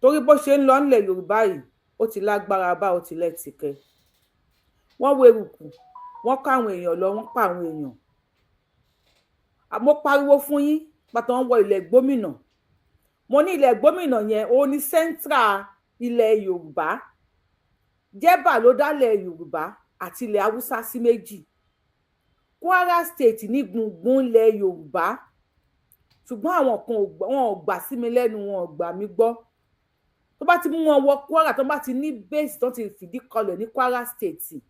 torí bó ṣe ń lọ nílẹ̀ Yorùbá yìí ó ti lágbára bá ó ti lẹ́tìkẹ́. Wọ́n wo eruku, wọ́n ká àwọn èèyàn lọ, wọ́n pa àwọn èèyàn. Mo pariwo fún yín pàtó wọ́n wọ ilẹ̀ gómìnà. Mo ní ilẹ̀ gómìnà yẹn ó ní central ilẹ̀ Yorùbá. Jẹ́bà ló dálẹ̀ Yorùbá àti ilẹ̀ Haúsá sí méjì. Kwara state ní gbùngbùn ilẹ̀ Yorùbá. Ṣùgbọ́n àwọn kan wọn ò gbà sí mi lẹ́nu, wọn ò gbà mí gbọ́. Tó bá ti mú wọn wọ Kwara, tó bá ti ní base tó ti fìdí kọlẹ̀ ní Kwara state,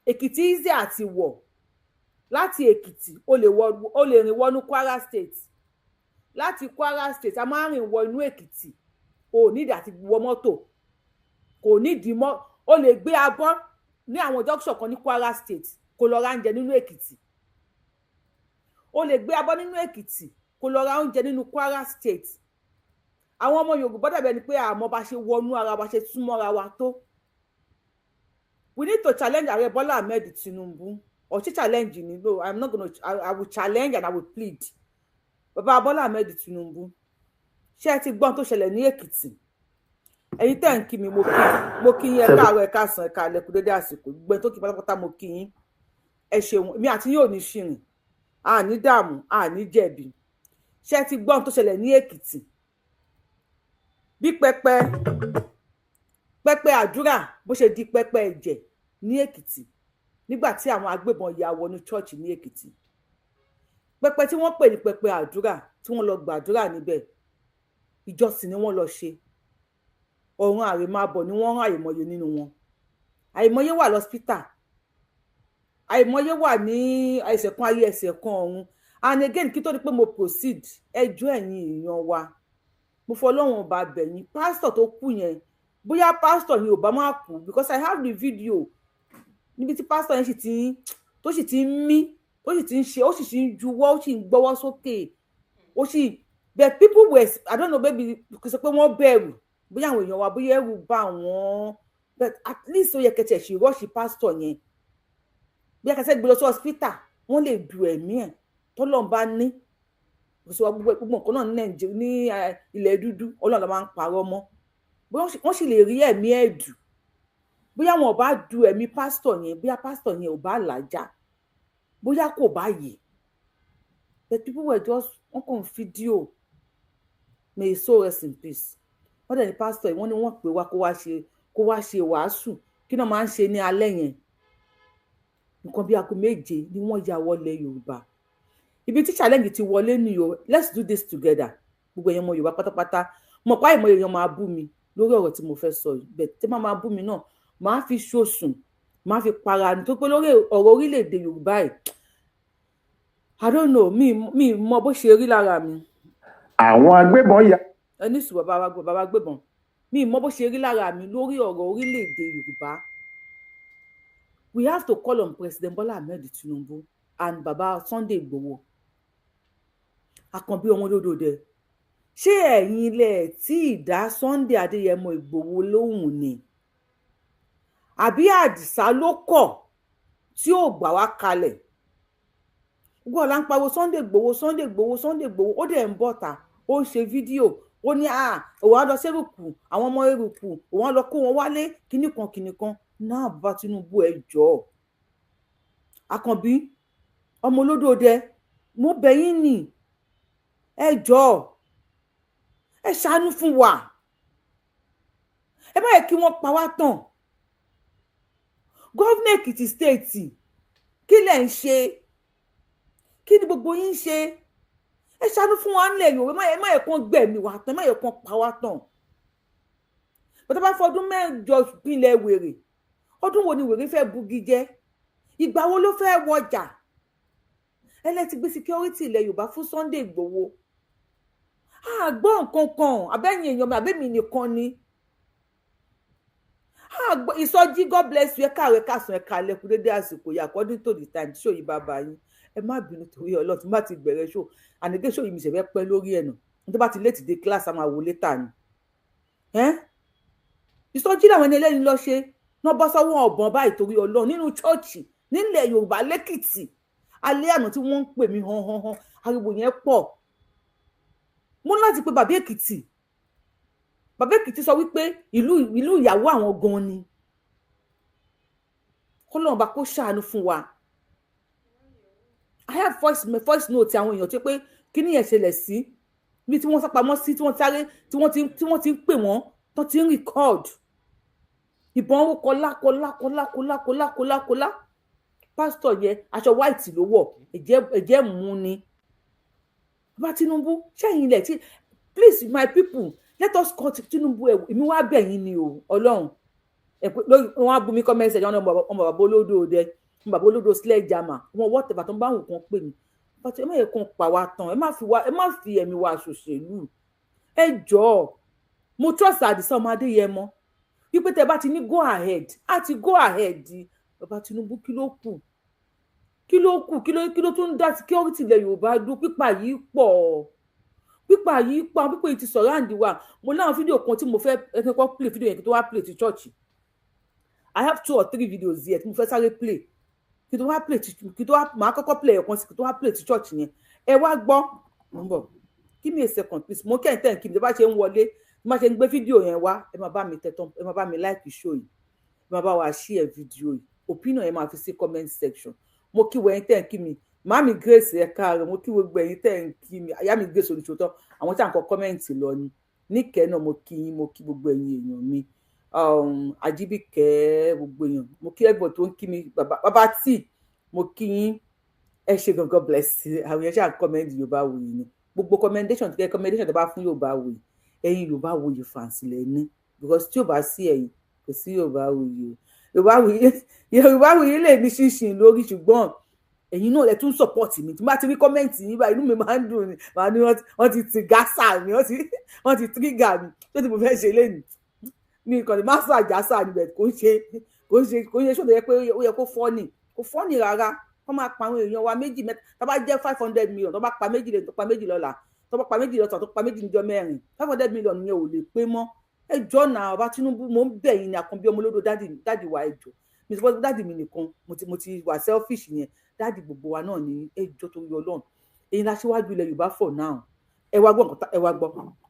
Èkìtì easy àti wọ̀. Láti Èkìtì o lè rìn wọnú Kwara state. Láti Kwara state a máa rìn wọ inú Èkìtì. O nídìí àti wọ mọ́tò. Kò nídìí mọ́. O lè gbé abọ́ ní àwọn junction kan ní Kwara state kó lọ ra oúnjẹ nínú Èkìtì. O lè gbé abọ́ nínú Èkìtì kó lọ ra oúnjẹ nínú Kwara state. Àwọn ọmọ Yorùbá dàbí ẹni pé àmọ́ bá ṣe wọnú ara wa, ṣe súnmọ́ra wa tó. We need to challenge Ààrẹ Bọ́lá Ahmed Tinubu. Or she challenge me. No, I'm not going to. I will challenge and I will plead. Bàbá Bọ́lá Ahmed Tinubu. Ṣé ẹ ti gbọ́n tó ṣẹlẹ̀ ní Èkìtì? Ẹ̀yin tẹ́ ń kí mi, mo kí yín, ẹ káàárọ̀, ẹ káàsán, ẹ káalẹ́, kú dédé àsìkò. Gbogbo tó kí pátápátá mo kí yín. Ẹ ṣeun, mi àti yín ò ní ṣìrìn. A ní dààmú, a ní jẹ̀bi. Ṣé ẹ ti gbọ́n tó ṣẹlẹ̀ ní Èkìtì? Bí Pepe Adura bó ṣe di Pepe ẹ̀jẹ̀ ní Èkìtì nígbà tí àwọn agbébọn ya wọnú church ní Èkìtì. Pepe tí wọ́n pè ní Pepe Adura tí wọ́n lọ gbàdúrà níbẹ̀, ìjọsìn ni wọ́n lọ ṣe. Ọ̀run àrèmábọ̀ ni wọ́n rán àìmọye nínú wọn. Àìmọye wà lọ́spítà. Àìmọye wà ní ẹsẹ̀ kan ayé ẹsẹ̀ kan ọ̀run. And again, kí tó di pé mo proceed, ẹjọ́ ẹ̀yin èèyàn wa, mo fọlọ́run ọba bẹ̀yìn. Pásítọ̀ tó kú yẹn, bóyá pásítọ̀ ni ò bá máa kú, because I have the video níbi tí pásítọ̀ yẹn sì ti ń mí, tó sì ti ń ṣe, ó sì ti ń juwọ́, ó sì ń gbọ́wọ́ sókè, ó sì, but people were, I don't know, maybe kò sọ pé wọ́n bẹ̀rù, bóyá àwọn èèyàn wa bóyá ẹ̀rù bà wọ́n, but at least ó yẹ kẹtẹ̀ ṣì rọ́ọ̀ṣì pásítọ̀ yẹn, bí akẹ́sẹ́ gbé lọ sí hospital, wọ́n lè du ẹ̀mí ẹ̀ tọ́lọ́run bá ní. Kò sí wa gbogbo nǹkan náà ní Nàìjíríà, ní ilẹ̀ dúdú, Ọlọ́run ló máa ń parọ́ mọ́. Wọ́n sì lè rí ẹ̀mí ẹ̀ dù. Bóyá wọn ò bá du ẹ̀mí pásítọ̀ yẹn, bóyá pásítọ̀ yẹn ò bá làjà, bóyá kò bá yè. The people were just, wọ́n kàn fídíò. May his soul rest in peace. Wọ́n dẹ̀ ní pásítọ̀ yìí, wọ́n ní wọ́n pè wá kó wá ṣe wàásù. Kí náà máa ń ṣe ní alẹ́ yẹn? Nǹkan bí aago 7 ni wọ́n ya wọlé Yorùbá. Ibi tí challenge ti wọlé ni o, let's do this together. Gbogbo èèyàn ọmọ Yorùbá pátápátá. Mo pa ìmọ̀ èèyàn máa bú mi lórí ọ̀rọ̀ tí mo fẹ́ sọ yìí. Bẹ́ẹ̀ tí máa bú mi náà, máa fi ṣòṣùn, máa fi para ní tó pé lórí ọ̀rọ̀ orílẹ̀-èdè Yorùbá yìí. I don't know, mi mọ bó ṣe rí lára mi. Àwọn agbébọn ya. Ẹni sùn bàbá agbébọn. Mi mọ bó ṣe rí lára mi lórí ọ̀rọ̀ orílẹ̀-èdè Yorùbá. We have to call on President Bola Ahmed Tinubu and Baba Sunday Igboho. Àkànbí ọmọ olódòdẹ. Ṣé ẹ̀yin ilẹ̀ tí ìdá Sunday Adéyẹmọ Ìgbòho lóhùn ni? Àbí Àdìsá ló kọ̀ tí ò gbà wá kalẹ̀? Gbogbo ọ̀la ń pariwo Sunday Igboho, Sunday Igboho, Sunday Igboho, ó dẹ̀ ń bọ̀ta, ó ń ṣe fídíò, ó ní òun á lọ sí Eruku, àwọn ọmọ Eruku, òun á lọ kó wọn wálé, kíní kan. Náà bá Tinubu ẹ jọ̀ọ́. Àkànbí ọmọ olódòdẹ, mo bẹ̀ yín ni, ẹ jọ̀ọ́, ẹ ṣàánú fún wa. Ẹ má yẹ kí wọ́n pa wá tán. Gọ́vnà Èkìtì state, kí lẹ̀ ń ṣe? Kí ni gbogbo yín ṣe? Ẹ ṣàánú fún wa nílẹ̀ Yorùbá, ẹ má yẹ kán gbẹ̀mí wa tán, ẹ má yẹ kán pa wá tán. Bọ́tá bá fọdún 8 pínlẹ̀ wèrè, ọdún wo ni wèrè fẹ́ bugi jẹ́? Ìgbà wo ló fẹ́ wọjà? Ti gbé security ilẹ̀ Yorùbá fún Sunday Igboho. Gbọ́ nǹkan kan, àbẹ́yìn èèyàn mi, àbẹ́mi nìkan ni. Ìsọjí, God bless you, ẹ káàárọ̀, ẹ káàsán, ẹ káalẹ́, kú dédé àsìkò yìí, according to the time, show yìí bàbá yín. Ẹ má bínú torí Ọlọ́run tí má ti bẹ̀rẹ̀ show. Àníkẹ́ show yìí mi ṣe fẹ́ pẹ́ lórí ẹ̀ nà. Tó bá ti late dé class, a máa wò later ni. Ìsọjí làwọn ẹni ẹlẹ́ni lọ ṣe. Wọ́n bọ́ sọ́wọ́ ọ̀bọ̀n báyìí torí Ọlọ́run nínú chọ́ọ̀chì nílẹ̀ Yorùbá lẹ́kìtì. Alẹ́ àná tí wọ́n ń pè mí ariwo yẹn pọ̀. Mo ní láti pe bàbá Èkìtì. bàbá Èkìtì sọ wípé ìlú ìyàwó àwọn gan ni. Kọ́lọ́run bá kó ṣàánú fún wa. I have voice note àwọn èèyàn tí pé kí ni yẹn ṣẹlẹ̀ sí bí tí wọ́n sápamọ́ sí tí wọ́n sáré tí wọ́n ti ń pè wọ́n tó ti ń record. Ìbọn owó kọlá. Pásítọ̀ yẹn aṣọ white ló wọ̀, ẹ̀jẹ̀ mú ni. Bàbá Tinubu ṣẹ́yìn ilẹ̀ tí please my people let us call Tinubu èmi wá bẹ̀yìn ni o Ọlọ́run. Wọ́n á bu mi comment section ọmọ bàbá olódò dẹ bàbá olódò sledgehammer wọn whatever tó ń bá wọn kan pè mí. But ẹ má yẹ kó pa wá tán, ẹ má fi ẹ̀mí wa ṣòṣèlú. Ẹ jọ̀ọ́ mo trust Àdìsá ọmọ Adéyẹmọ wípé tẹ bá ti ní go ahead àti go ahead di bàbá Tinubu kí ló kù kí ló tún dá security ilẹ̀ Yorùbá dún. Pípa yìí pọ̀ pípa yìí ti sọ̀rọ̀ àǹdí wa. Mo láwọn fídíò kan tí mo fẹ́ kọ́ play fídíò yẹn kí tó wá play ti church. I have 2 or 3 videos here tí mo fẹ́ sáré play kí tó wá play kí tó wá máa kọ́kọ́ play ẹ̀kan sí kí tó wá play ti church yẹn. Ẹ wá gbọ́ mo ń bọ̀ give me a second please. Mo kẹ́hìn kí n bá ṣe ń wọlé bí má ṣe ń gbé fídíò yẹn wá ẹ máa bá mi tẹ̀tàn ẹ máa bá mi like show yìí ẹ máa bá wa share fídíò yìí opinion yẹn máa fi sí comment section. Mo kí wọ ẹ̀yin tẹ́ ń kí mi màámi Grace ẹ káàárọ̀ mo kí gbogbo ẹ̀yin tẹ́ ń kí mi àyà mi Grace olùṣòótọ́ àwọn tí à ń kọ kọ́mẹ́ǹtì lọ ni níkẹ́ náà mo kí yín mo kí gbogbo ẹ̀yin èèyàn mi Àjíbíkẹ́ gbogbo èèyàn mo kí everybody tó ń kí mi bàbá tí mo kí yín ẹ ṣe gangan bless àwọn yẹn ṣáà kọ́mẹ́ǹtì Yorùbáwùyí ni gbogbo commendation tó bá fún Yorùbáwùyí ẹ̀yin Yorùbáwùyí fans lẹ ní because tí ò bá sí ẹ̀yin kò sí Yorùbáwùyí Yorùbáwùyí lè ní ṣinṣin lórí ṣùgbọ́n ẹ̀yin náà lẹ tún support mi tí bá ti rí kọ́mẹ́ǹtì yín báyìí inú mi máa ń dùn ni màá ní wọ́n ti ti gásà mi wọ́n ti trigger mi tó ti mo fẹ́ ṣe lẹ́nu mi kàn ní má sọ àjàsà níbẹ̀ kò ń ṣe ṣòro yẹ pé ó yẹ kó fọ́ọ̀nì rárá wọ́n máa pa àwọn èèyàn wa méjì mẹ́ta tó bá jẹ́ 500 million tó bá pa méjì lè tó pa méjì lọ́la tó bá pa méjì lọ́tọ̀ tó pa méjì níjọ́ mẹ́rin 500 million yẹn ò lè pé mọ́. Ẹjọ́ náà ọba Tinubu mo ń bẹ̀ yín ní Àkànbí ọmọ olódò dáàdì wa ẹjọ́ mi sọ dáàdì mi nìkan mo ti wà selfish yẹn dáàdì gbogbo wa náà ní ẹjọ́ tó yọ lọ́run èyí la ṣíwájú ilẹ̀ Yorùbá for now ẹ wá gbọ́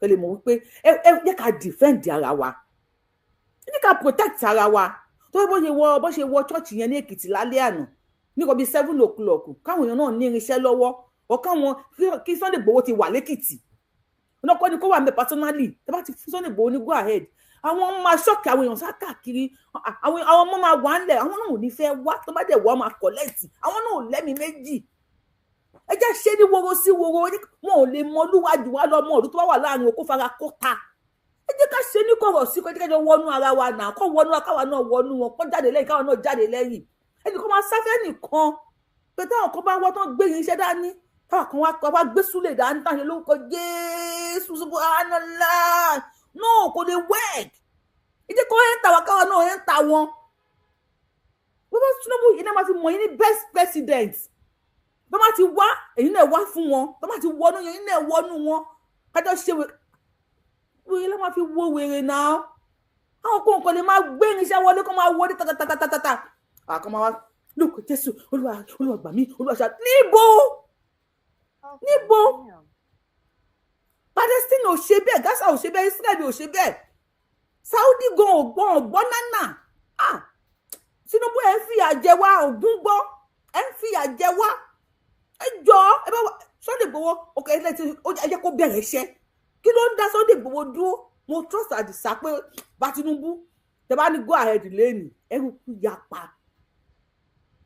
ẹ lè mọ̀ wípé ẹ jẹ́ ká defend ara wa ẹ jẹ́ ká protect ara wa tó bó ṣe wọ church yẹn ní Èkìtì lálẹ́ àná nígbà bíi 7 o'clock káwọn èèyàn náà ní irinṣẹ́ lọ́wọ́ ọ̀káwọn kí Sunday Igboho ti wà lẹ́kìtì ọ̀nàkọ́ ni kó wà mẹ́ personally tẹ́ bá ti fún Sunday Igboho ní go ahead àwọn máa ṣọ́ọ̀kì àwọn èèyàn sá káàkiri àwọn ọmọ máa wà ńlẹ̀ àwọn náà ò ní fẹ́ wá tó bá dẹ̀ wá máa collect àwọn náà ò lẹ́mìí méjì ẹ jẹ́ ṣé ní woro sí woro wọn ò lè mọ olúwàjú wa lọ́mọ ọdún tó bá wà láàrin okó fara kọ́ta ẹ jẹ́ ká ṣe ní kọ̀rọ̀ sí kọjá wọnú ara wa náà kọ́ wọnú akáwa náà wọnú wọn kọ́ jáde lẹ́yìn káwa náà jáde lẹ́yìn ẹnì kan máa sáfẹ́ nìkan pé táwọn kan bá wọ́n tán gbé irinṣẹ́ dání táwọn kan wá gbé súlẹ̀ dání táwọn ṣe lórúkọ Jésù subhanallah no kò lè work ìdí kan ẹ̀ ń ta wa káwa náà ẹ̀ ń ta wọn. Bàbá Tinubu yìí náà máa fi mọ̀ yín ní best president bá má ti wá èyí náà wá fún wọn bá má ti wọnú yẹn náà wọnú wọn kájọ ṣe wèrè ló máa fi wo wèrè náà àwọn kan kò lè máa gbé irinṣẹ́ wọlé kó máa wọlé tatatatata àkọ́ máa wá lóko Jésù Olúwa gbà mí Olúwa ṣá níbo Palestine ò ṣe bẹ́ẹ̀ Gaza ò ṣe bẹ́ẹ̀ Israel ò ṣe bẹ́ẹ̀ Saudi gan ọ̀gbọ́n nánà Tinubu ẹ̀ ń fìyà jẹ wá ògún gbọ́ ẹ̀ ń fìyà jẹ wá ẹ jọ ẹ bá Sunday Igboho ọkọ ẹ jẹ́ kó bẹ̀rẹ̀ iṣẹ́ kí ló ń dá Sunday Igboho dúró mo trust Àdìsá pé bá Tinubu tẹ bá ní go ahead lẹ́nu ẹrù kú yapa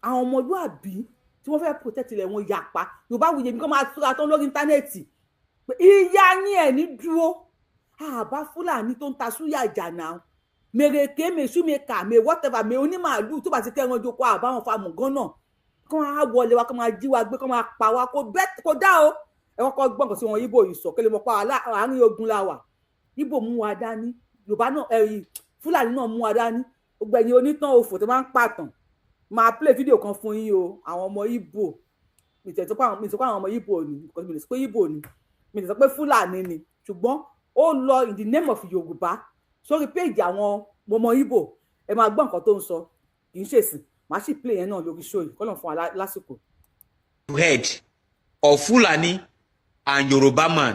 àwọn ọmọlúàbí tí wọ́n fẹ́ protect ilẹ̀ wọn yapa Yorùbáwùyí mi kọ́ máa túra tán lórí íńtánẹ́ẹ̀tì pé ìyá yín ẹ̀ ní dúró àbá Fúlàní tó ń ta súyà jàǹnà mèrèké mèṣúmèkà mè whatever mè onímàálù tó bá ti kẹ́ran jókòó àbáwọn fa mọ̀gán náà kọ́ máa wọlé wa kọ́ máa jí wa gbé kọ́ máa pa wa kó dá o ẹ kọ́kọ́ gbọ́n kan sí wọn Ìgbò yìí sọ kí lè mọ̀ pa àárín ogun la wà Ìgbò mú wa dání Yorùbá náà Fúlàní náà mú wa dání gbogbo ẹ̀yin onítàn òfò tó máa ń pàtàn máa play fídíò kan fún yín o àwọn ọmọ Ìgbò mi sọ pé àwọn ọmọ Ìgbò ni mi sọ pé Ìgbò ni mi sọ pé Fúlàní ni ṣùgbọ́n ó lọ in the name of Yorùbá sórí péèjì àwọn ọmọ Ìgbò ẹ máa gbọ́ nǹkan tó ń sọ kì í ṣèsìn màá sì play yẹn náà lórí show yìí kọ́lọ̀ fún wa lásìkò. Head of Fulani and Yoruba man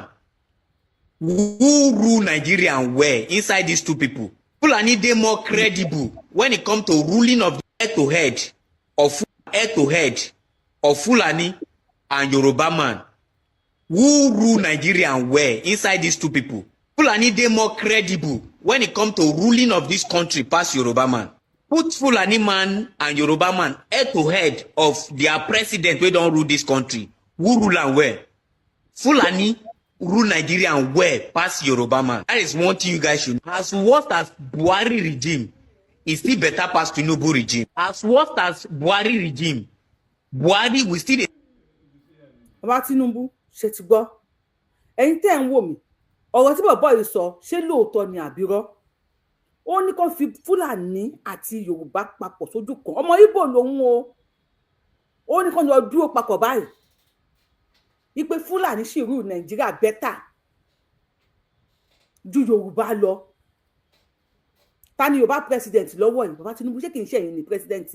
who rule Nigeria and where inside these two people. Fulani dey more credible when it comes to ruling of head of Fulani and Yoruba man. Who rule Nigeria and where inside these two people. Fulani dey more credible when it comes to ruling of this country past Yoruba man. Put Fulani man and Yoruba man head of their president wey don rule this country. Who rule and where? Fulani rule Nigeria and where past Yoruba man. That is one thing you guys should know. As worst as Buhari regime is still better past Tinubu regime. As worst as Buhari regime, Buhari will still. Bàbá Tinubu ṣe ti gbọ́. Ẹ̀yin tẹ́ ń wò mí. Ọ̀rọ̀ tí bàbá yìí sọ ṣé lóòótọ́ ni àbírọ́? Ó ní kàn fi Fúlàní àti Yorùbá papọ̀ sójú kan. Ọmọ Ìgbò lòun o. Ó ní kàn jọ dúró papọ̀ báyìí. Ipe Fúlàní sì rú Nàìjíríà bẹ́tà ju Yorùbá lọ. Ta ni Yorùbá president lọ́wọ́ yìí? Bàbá Tinubu ṣé kì í ṣe ẹ̀yin ni president?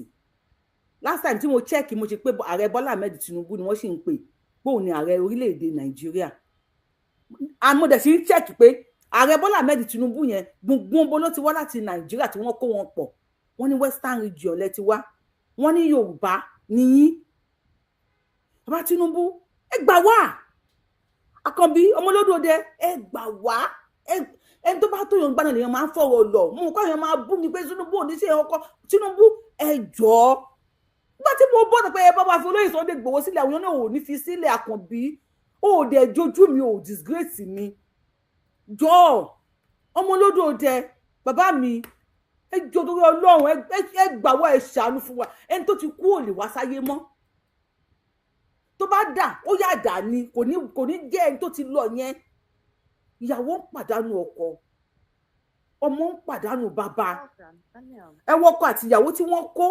Last time tí mo check mo ṣe pé ààrẹ Bọ́lá Ahmed Tinubu ni wọ́n sì ń pè bóun ni ààrẹ orílẹ̀-èdè Nàìjíríà. Àmọ́ dẹ̀ sì ń check pé ààrẹ Bọ́lá Ahmed Tinubu yẹn gbogbo ló ti wá láti Nàìjíríà tí wọ́n kó wọn pọ̀. Wọ́n ní Western region lẹ ti wá. Wọ́n ní Yorùbá ni yín. Bàbá Tinubu ẹ gbà wá. Àkànbí ọmọlódòdẹ ẹ gbà wá. Ẹni tó bá tó yàn gbàna lèèyàn máa ń fọ̀rọ̀ lọ. Mo kọ́ yàn máa bú mi pé Tinubu ò ní ṣe ọkọ. Tinubu ẹ jọ̀ọ́. Nígbà tí mo bọ́ pé ẹ bá wá fi olóyè Sunday Igboho sílẹ̀ àwọn náà ò ní fi sílẹ̀. Àkànbí ó dẹ̀ jojú mi ò disgrace mi. Jọ̀ọ́ ọmọlódòdẹ bàbá mi ẹ jọ̀ọ́ torí Ọlọ́run ẹ gbà wá ẹ ṣàánú fún wa. Ẹni tó ti kú ò lè wá sáyé mọ́. Tó bá dà ó yá dà ni kò ní jẹ́ ẹni tó ti lọ yẹn. Ìyàwó ń pàdánù ọkọ, ọmọ ń pàdánù bàbá. Ẹ wọkọ àti ìyàwó tí wọ́n kó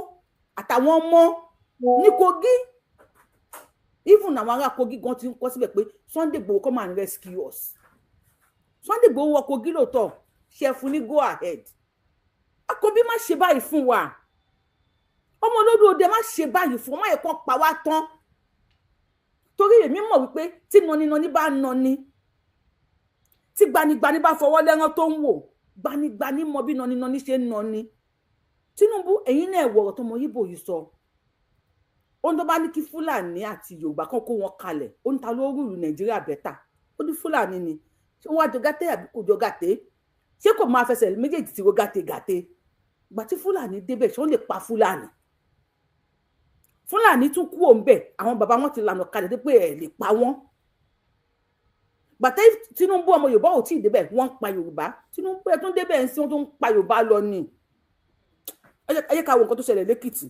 àtàwọn ọmọ ní Kogi. Even àwọn ará Kogi gan ti ń kọ síbẹ̀ pé Sunday Igboho come and rescue us. Sunday Igboho wọ Kogi lóòótọ́ ṣe fún ní go ahead. Àkọ́bí má ṣe báyìí fún wa. Ọmọ olódòdẹ má ṣe báyìí fún wa. Má yẹ kán pa wá tán. Torí èmi mọ̀ wípé tí nọni bá nọni, tí gbanigbani bá fọwọ́ lẹ́rán tó ń wò, gbanigbani mọ bí nọni ṣe ń nọni. Tinubu ẹ̀yin náà wọ̀rọ̀ tọmọ Ìgbò yìí sọ. Ó ń tó bá ní kí Fúlàní àti Yorùbá kan kó wọn kalẹ̀. Ó ń ta ló rúùlù Nàìjíríà bẹ́tà. Ó ní Fúlàní ni. Ṣé wọ́n á jọ gàtẹ́ àbí kò jọ gàtẹ́? Ṣé kò máa fẹsẹ̀ méjèèjì tí wọ́n gàtẹ́? Ìgbà tí Fúlàní débẹ̀ ṣé wọ́n lè pa Fúlàní? Fúlàní tún kú òǹbẹ̀. Àwọn bàbá wọn ti lànà kalẹ̀ pé ẹ̀ lè pa wọ́n. Gbàtẹ́ Tinubu ọmọ Yorùbá ò tí ì débẹ̀ wọ́n ń pa Yorùbá. Tinubu ẹ̀ tún débẹ̀ ń sí wọ́n tún ń pa Yorùbá lọ ni. Ẹ jẹ́ ká wo nǹkan tó ṣẹlẹ̀ lẹ́kìtì.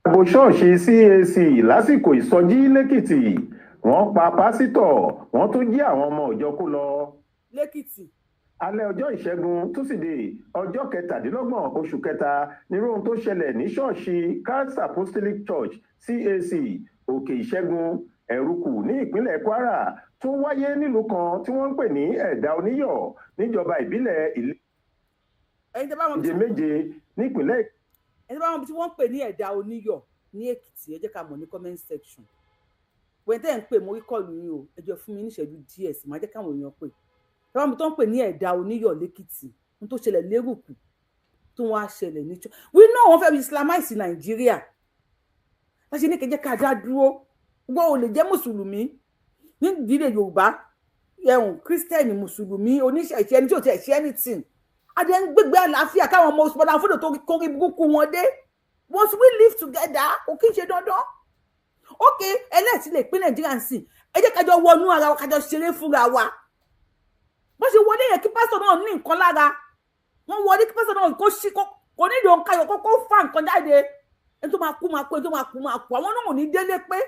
Ààbò ṣọ́ọ̀ṣì CAC lásìkò ìsọjí lẹ́kìtì. Wọ́n pa pásítọ̀, wọ́n tún jí àwọn ọmọ ìjọ kó lọ. Lẹ́kìtì. Alẹ́ ọjọ́ ìṣẹ́gun túsídẹ̀ẹ́ ọjọ́ 27 oṣù kẹta nírú ohun tó ṣẹlẹ̀ ní ṣọ́ọ̀ṣì Christ Apostolic Church CAC Òkè Ìṣẹ́gun Ẹ̀rùkù ní ìpínlẹ̀ Kwara tó wáyé nílùú kan tí wọ́n ń pè ní Ẹ̀dá Oníyọ̀ níjọba ìbílẹ̀ Ìjẹ̀méje nípínlẹ̀. Ẹni bá wọn tí wọ́n ń pè ní Ẹ̀dá Oníyọ̀ ní Èkìtì ẹ jẹ́ ká mọ̀ ní comment section. Wẹ́n tẹ́ ń pè mo rí kọ́ọ̀lù yín o ẹ jẹ́ fún mi ní ìṣẹ́jú díẹ̀ sí máa jẹ́ káwọn èèyàn pè. Ẹ bá mi tó ń pè ní Ẹ̀dá Oníyọ̀ lẹ́kìtì ohun tó ṣẹlẹ̀ lérùkù tó wọ́n á ṣẹlẹ̀ ní church. We know wọ́n fẹ́ islamize Nàìjíríà. Wọ́n ṣe ní kẹjẹ́ ká dá dúró. Gbọ́ ò lè jẹ́ Mùsùlùmí ní ìdílé Yorùbá Kírísítẹ́nì Mùsùlùmí oníṣẹ̀ṣẹ̀ ẹni tí ò tẹ̀ ṣe anything. Adé ń gbégbé àlàáfíà káwọn ọmọ oṣù padà fódò tó kórí burúkú wọn dé. Once we live together ó kí n ṣe dandan. Okay, ẹlẹ́ẹ̀tì lè pín Nàìjíríà sí. Ẹ jẹ́ kájọ wọnú ara wa kájọ ṣeré fúnra wa. Bó ṣe wọlé yẹn kí pásítọ̀ náà ní nǹkan lára. Wọ́n wọlé kí pásítọ̀ náà kò ní ìdò nǹkan ayọ̀ kó fà nǹkan jáde. Ẹni tó máa kú máa kú, ẹni tó máa kú máa kú. Àwọn náà ò ní délé pé.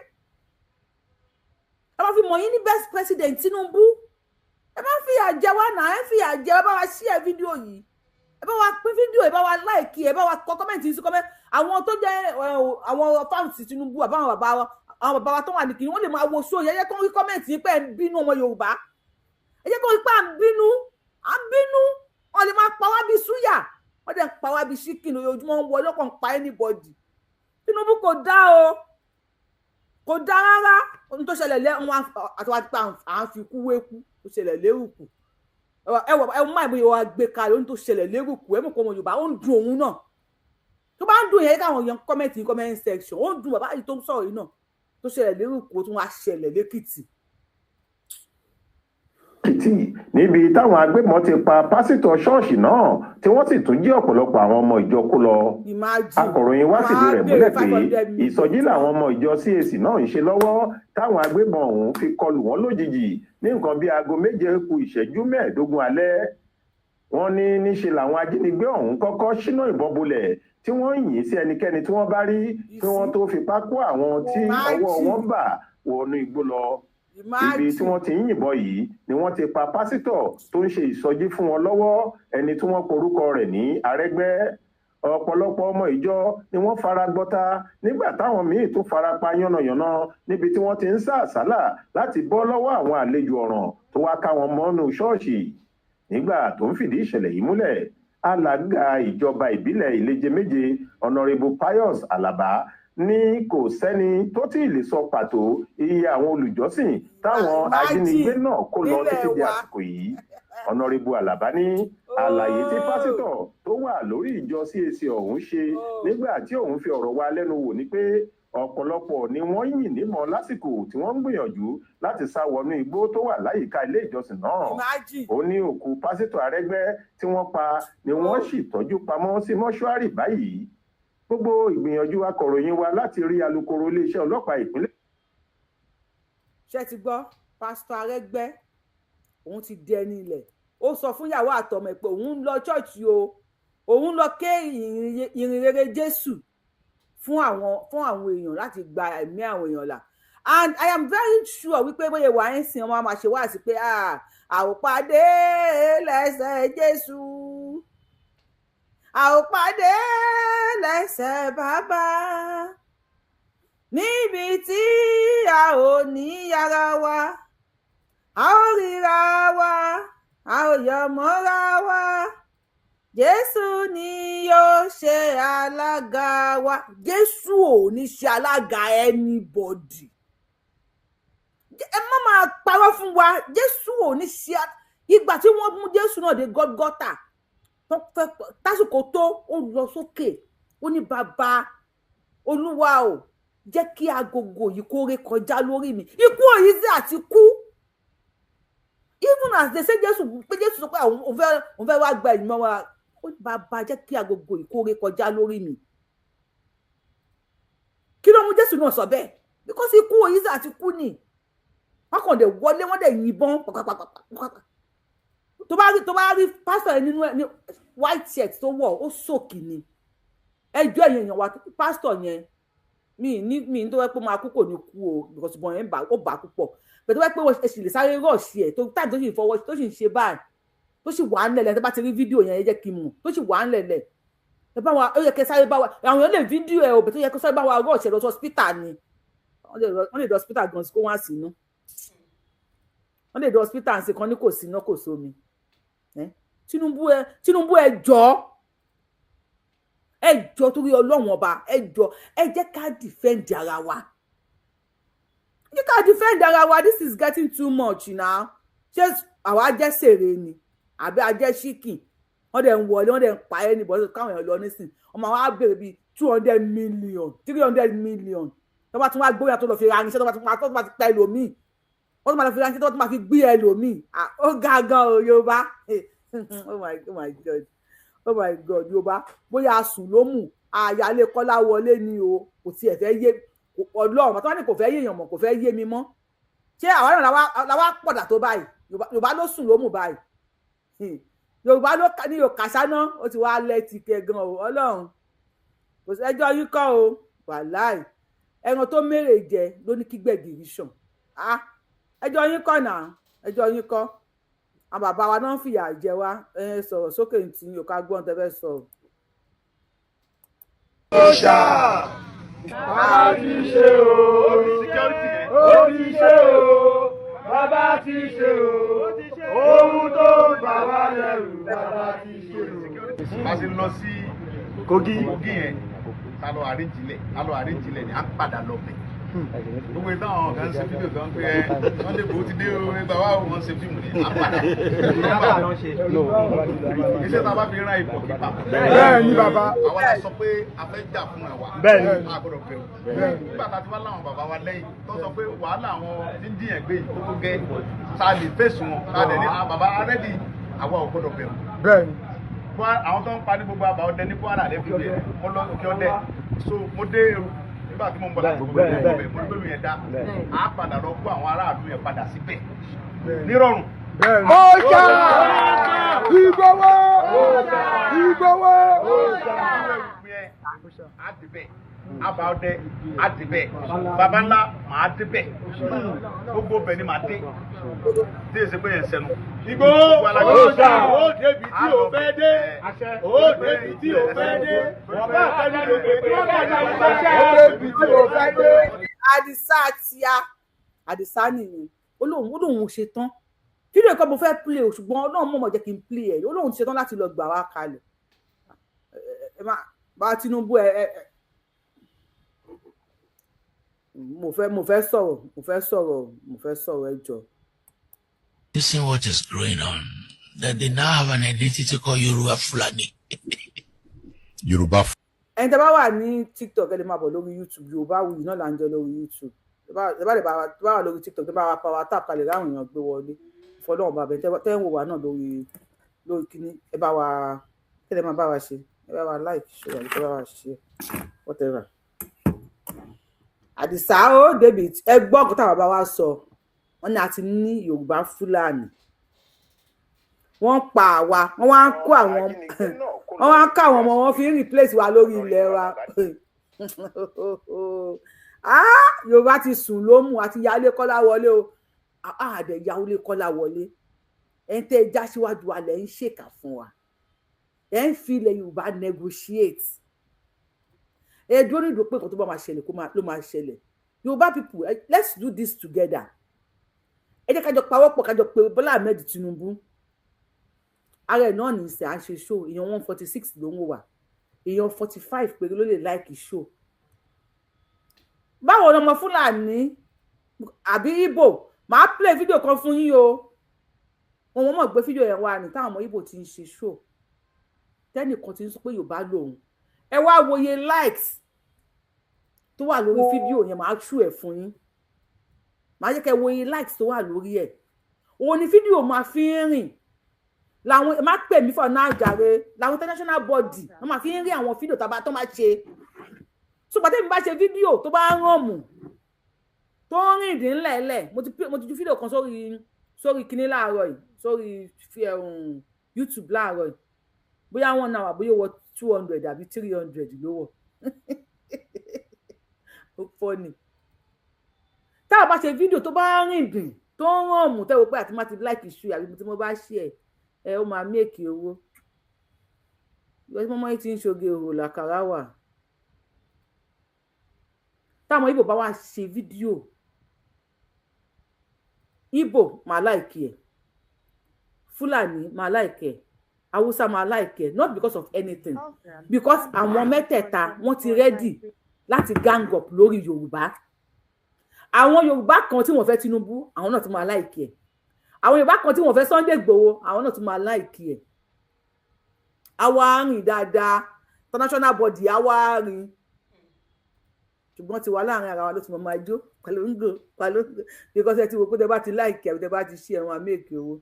Ẹ bá fi mọ̀ yín ní best president Tinubu. Ẹ bá fi àjẹ wa náà, ẹ fi àjẹ ẹ bá wa share fídíò yìí. Ẹ bá wa pín fídíò, ẹ bá wa like, ẹ bá wa kọ comment sí comment. Àwọn tó jẹ́ àwọn fans Tinubu àbáwọn bàbá wa tó wà ní kiri wọ́n lè máa wo show yẹn kó rí comment yìí pé ẹ ń bínú ọmọ Yorùbá. Ẹ jẹ́ kó rí pé à ń bínú. Wọ́n lè máa pa wá bí súyà. Wọ́n dẹ̀ ń pa wá bí chicken lójoojúmọ́ ń wọlé kàn pa anybody. Tinubu kò dá o. Kò dá rárá. Ohun tó ṣẹlẹ̀ lẹ́ wọn àtọwà ti pa à ń fi kú wékú. tó ṣẹlẹ̀ lérùkù ẹ má ìbò yóò wá gbé kalẹ̀ ohun tó ṣẹlẹ̀ lérùkù ẹ mọ̀ pé ọmọ Yorùbá ó ń dùn òun náà tó bá ń dùn yẹn káwọn èèyàn comment ní comment section ó ń dùn bàbá yìí tó ń sọ̀rọ̀ yìí náà tó ṣẹlẹ̀ lérùkù ó tún wá ṣẹlẹ̀ lẹ́kìtì. níbi táwọn agbébọn ti pa pásítọ̀ ṣọ́ọ̀ṣì náà tí wọ́n sì tún jí ọ̀pọ̀lọpọ̀ àwọn ọmọ ìjọ kó lọ. akọ̀ròyìn wá fìdí rẹ̀ múlẹ̀ pé ìsọjí làwọn ọmọ ìjọ CAC náà ń ṣe lọ́wọ́ táwọn agbébọn ọ̀hún fi kọlù wọ́n lójijì ní nǹkan bíi aago 7:15 alẹ́. wọ́n ní níṣe làwọn ajínigbé ọ̀hún kọ́kọ́ ṣínà ìbọn bolẹ̀ tí wọ́n yìn sí ẹnikẹ́ni tí wọ́n bá rí kí wọ́n tó fipá kó àwọn tí ọwọ́ wọn bà wọnú igbó lọ. ibi tí wọ́n ti ń yìnbọn yìí ni wọ́n ti pa pásítọ̀ tó ń ṣe ìsọjí fún wọn lọ́wọ́ ẹni tí wọ́n porúkọ rẹ̀ ní Arẹ́gbẹ́. ọ̀pọ̀lọpọ̀ ọmọ ìjọ ni wọ́n fara gbọ́ta nígbà táwọn míì tún fara pa yánnayànna níbi tí wọ́n ti ń sá àsálà láti bọ́ lọ́wọ́ àwọn àlejò ọ̀ràn tó wá ká wọn mọ́nú ṣọ́ọ̀ṣì. nígbà tó ń fìdí ìṣẹ̀lẹ̀ yìí múlẹ̀ alága ìjọba ìbílẹ̀ Ìleje-Méje Honorable Pius Alaba ní kò sẹ́ni tó tí ì lè sọ pàtó iye àwọn olùjọ́sìn táwọn ajínigbé náà kó lọ títí di àsìkò yìí. Honorable Alaba ní àlàyé tí pásítọ̀ tó wà lórí ìjọ CAC ọ̀hún ṣe nígbà tí òun fi ọ̀rọ̀ wa lẹ́nu wò ni pé ọ̀pọ̀lọpọ̀ ni wọ́n yìn nímọ̀ lásìkò tí wọ́n ń gbìyànjú láti sá wọnú igbó tó wà láyìíká ilé ìjọsìn náà. ó ní òkú pásítọ̀ Arẹ́gbẹ́ tí wọ́n pa ni wọ́n sì tọ́jú pamọ́ sí mọ́ṣúárì báyìí. gbogbo ìgbìyànjú akọ̀ròyìn wa láti rí alukoro iléeṣẹ́ ọlọ́pàá ìpínlẹ̀. ṣé ti gbọ́ pásítọ̀ Arẹ́gbẹ́ òun ti di ẹni ilẹ̀ ó sọ fún ìyàwó àtọmọ pé òun ń lọ ṣọ́ọ̀ṣì o òun lọ ké ìrìn rere Jésù fún àwọn èèyàn láti gba ẹ̀mí àwọn èèyàn là. And I am very sure wípé bóyá wà ń sìn ọmọ máa ṣe wá sí pé àwòpàdé lẹ́sẹ̀ Jésù àwòpàdé lẹ́sẹ̀ bàbá níbi tí a ò ní yára wa a ó ríra wa a ó yọ̀ mọ́ra wa Jésù ni yóò ṣe alága wa. Jésù ò ní ṣe alága anybody. Ẹ má máa parọ́ fún wa. Jésù ò ní ṣe ìgbà tí wọ́n mú Jésù náà dé Gọ́gọ́tà tásìkò tó ó lọ sókè ó ní bàbá Olúwa o jẹ́ kí agogo yìí kó ré kọjá lórí mi. Ikú òyìn sí àti kú. Even as they say Jésù pé Jésù sọ pé òun fẹ́ wá gba ìmọ̀ wa ó bàbá jẹ́ kí agogo ìkórè kọjá lórí mi. kí ló mú Jésù náà sọ bẹ́ẹ̀ because ikú òyìnbó àti kú ni wọ́n kàn dé wọlé wọ́n dé yìnbọn pàpàpàpàpàpà tó bá rí pásítọ̀ yẹn nínú white shirt tó wọ̀ ó sòkì ni ẹjọ́ èèyàn wa pásítọ̀ yẹn mi tó wẹ́ pé máa kú kò ní kú o because bọ̀ yẹn ó bà púpọ̀ bẹ̀rẹ̀ tó wẹ́ pé ẹ sì lè sáré rọ̀ọ̀ṣì ẹ̀ tó táì tó sì fọwọ́ tó sì ń ṣe báyìí tó sì wà ń lẹ̀lẹ̀ tó bá ti rí fídíò yẹn ẹ jẹ́ kí n mọ̀ tó sì wà ń lẹ̀lẹ̀ ẹ bá wa ó yẹ kẹ́ sáré bá wa àwọn èèyàn lè fídíò ẹ̀ òbẹ̀ tó yẹ kó sáré bá wa rọ̀ọ̀ṣì ẹ̀ lọ sí hospital ni wọ́n lè dé hospital gan kó wọ́n á sí iná wọ́n lè dé hospital ṣe kan ní kò sí iná kò sómi Tinubu ẹ jọ̀ọ́ torí Ọlọ́run ọba ẹ jọ̀ọ́ ẹ jẹ́ ká defend ara wa this is getting too much now ṣé àwa jẹ́ sèré ni àbí ajẹ́ ṣíkìn wọ́n dẹ̀ ń wọlé wọ́n dẹ̀ ń pa ẹni bọ́ káwọn èèyàn lọ nísìn ọmọ àwọn á bèrè bíi 200 million 300 million tó bá tún wá gbóyà tó lọ fi ra irinṣẹ́ tó bá tún máa fi pa ẹlòmíì wọ́n tún máa fi ra irinṣẹ́ tó tún máa fi gbé ẹlòmíì ó ga gan o Yorùbá oh my God Yorùbá bóyá asùn ló mú àyálé Kọ́lá wọlé ni o kò tiẹ̀ fẹ́ yé Ọlọ́run àtàwọn ní kò fẹ́ yé èèyàn mọ̀ kò fẹ́ yé mi mọ́ ṣé àwọn náà làwa pọ̀dà tó báyìí Yorùbá ló sùn ló mú báyìí Yorùbá ló ní òkàṣáná ó ti wá lẹ́tì kẹgan o Ọlọ́run kò sí ẹjọ́ yín kọ́ o wàláì ẹran tó mèrè jẹ ló ní kígbẹ̀gìrì sàn ẹjọ́ yín kọ́ náà ẹjọ́ yín kọ́ àwọn bàbá wa náà ń fìyà jẹ wá sọ̀rọ̀ sókè tí yóò ká gbọ́n tẹ́fẹ́ sọ̀rọ̀. ó ṣá bàbá ti ṣe o ó ti ṣe o bàbá ti ṣe o ohun tó bà wá lẹ́rù bàbá ti ṣe o. bá a ṣe lọ sí Kogi yẹn ta lọ àríjìlẹ̀ ni à ń padà lọ bẹ̀ gbogbo ìtàn àwọn kan ṣe fídíò kan pé wọ́n lè bó ti dé o ẹgbà wá wọ́n ṣe fíìmù ní apàdà iṣẹ́ tá a bá fi rán ipò kíkà bẹ́ẹ̀ ni bàbá àwọn la sọ pé a fẹ́ jà fún ẹ wa bẹ́ẹ̀ ni a gbọ́dọ̀ bẹ̀rù nígbà tá a ti wá láwọn bàbá wa lẹ́yìn tó sọ pé wàhálà àwọn tí ń dìyàn gbé yìí tó gẹ́ tá a lè fèsì wọn tá a dẹ̀ ní bàbá arẹ́dì àwa ò gbọ́dọ̀ bẹ̀rù bẹ́ẹ̀ ni àwọn tó ń pa ní gbogbo àbá ọdẹ ní Kwara lẹ́bi bẹ́ẹ̀ mo lọ òkè ọdẹ so mo dé eru nígbà tí mo ń bọ̀ láti gbogbo ẹ̀ mo ní pẹ̀lú yẹn dá a padà lọ kó àwọn aráàlú yẹn padà síbẹ̀ nírọ̀rùn. ọjà ìgbọ̀wọ́ ìgbọ̀wọ́ àbá ọdẹ àdìbẹ baba ńlá màá débẹ̀ gbogbo bẹ̀ ni màá dé tí èsì pé yẹn sẹnu. Ìgbò ọjà ó débi tí ò fẹ́ dé ó débi tí ò fẹ́ dé bàbá àtẹnu ló pè pé ó débi tí ò fẹ́ dé. Àdìsá tíá Àdìsá nìyẹn olóhùn ṣe tán fídíò kan mo fẹ́ play o ṣùgbọ́n Ọlọ́run mọ̀mọ́ jẹ́ kí n play ẹ̀ olóhùn ṣe tán láti lọ gbà wá kalẹ̀ ẹ má bá Tinubu mo fẹ́ sọ̀rọ̀ ẹ jọ. Listen what is going on. That they now have an identity called Yoruba Fulani. Yoruba. Ẹni tẹ́ bá wà ní TikTok ẹ lè máa bọ̀ lórí YouTube Yorubawuye náà là ń jẹ lórí YouTube. Tẹ́ bá wà lórí TikTok tẹ́ bá wà power tap kalẹ̀ láwọn èèyàn gbé wọlé. Fọlọ́run bàbá tẹ́ ń wò wá náà lórí kíní ẹ bá wa kí lẹ máa bá wa ṣe ẹ bá wa like ṣe ẹ bá wa ṣe whatever. Àdìsá ó David ẹ gbọ́ ọ̀gá táwọn bá wa sọ wọ́n ní a ti ní Yorùbá Fúlàní wọ́n pa àwa wọ́n wá ń kó àwọn ọmọ wọn fi ń replace wa lórí ilẹ̀ wa Yorùbá ti sùn lómù àti yálé Kọ́lá wọlé o àdẹ yálé Kọ́lá wọlé ẹ̀ ń tẹ́ já síwájú wa lẹ̀ ń ṣèkà fún wa ẹ̀ ń fi ilẹ̀ Yorùbá negotiate dúró ní ìdópin kan tó bá máa ṣẹlẹ̀ ló máa ṣẹlẹ̀ Yorùbá people let's do this together ẹ jẹ́ kájọ pawọ́pọ̀ kájọ pé Bọ́lá Ahmed Tinubu ara ẹ̀ náà ní ìsẹ̀ à ń ṣe show èèyàn 146 ló ń wò wá èèyàn 45 péré ló lè like show báwo ni ọmọ Fúlàní àbí Ìgbò máa play fídíò kan fún yín o wọn mọ̀ gbé fídíò yẹn wá ní táwọn ọmọ Ìgbò ti ń ṣe show tẹ́nìkan ti ń sọ pé Yorùbá lòun ẹ wá wòye likes tó wà lórí fídíò yẹn máa ṣú ẹ̀ fún yín máa jẹ́ kẹ́ wòye likes tó wà lórí ẹ̀ òun ni fídíò máa fi ń rìn làwọn ẹ má pè mí for now jàre làwọn international body wọ́n máa fi ń rí àwọn fídíò tó máa ṣe ṣùgbọ́n tẹ́mi bá ṣe fídíò tó bá ràn mù tó ń rìn dín lẹ́lẹ̀ mo ti ju fídíò kan sórí kíní láàárọ̀ yìí sórí YouTube láàárọ̀ yìí bóyá 1 hour bóyá wọ 200 àbí 300 ló wọ̀ ó fọ́ ni tá a bá ṣe fídíò tó bá rìn dín tó ń ràn mù tẹ́wọ́ pé àti má ti like ṣu àbí tí mo bá ṣe ẹ ó máa méèkì owó ìwé tí mọ́mọ́ yìí ti ń ṣoge òhò làkàrà wà táwọn Ìgbò bá wá ṣe fídíò Ìgbò máa láìkì ẹ̀ Fúlàní máa láìkì ẹ̀ Hausa máa láìkì ẹ̀ not because of anything because àwọn mẹ́tẹ̀ẹ̀ta wọ́n ti ready láti gang up lórí Yorùbá àwọn Yorùbá kan tí wọ́n fẹ́ Tinubu àwọn náà tún máa láìkì ẹ̀ àwọn Yorùbá kan tí wọ́n fẹ́ Sunday Igboho àwọn náà tún máa láìkì ẹ̀ àwa rìn dáadáa international body àwa rìn ṣùgbọ́n ti wà láàrin ara wa ló ti mọ̀ máa jó pàlóńgò because ẹ ti wò pé tẹ bá ti láìkì ẹ̀ tẹ bá ti ṣe ẹ̀wọ̀n àmẹ́ẹ̀kì owó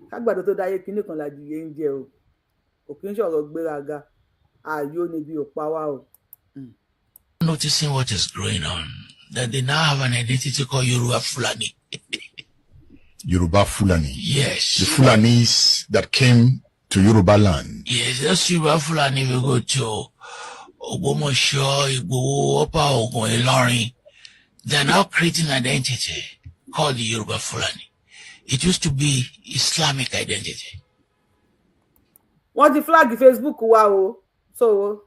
kágbàdo tó dáyé kinní kan làdìyẹ ń jẹ o òkè ń sọ̀rọ̀ gbéraga ààyò níbi òpá wa o. Noticing what is going on, that they now have an identity called Yoruba Fulani. Yoruba Fulani. Yes. The Fulanis that came to Yoruba land. Yes, that's Yoruba Fulani. We go to Ogbomoso, Igboho, Upper Ogun, Ilorin. They're now creating an identity called the Yoruba Fulani. It used to be Islamic identity. Wọ́n ti flag Facebook wa o. So,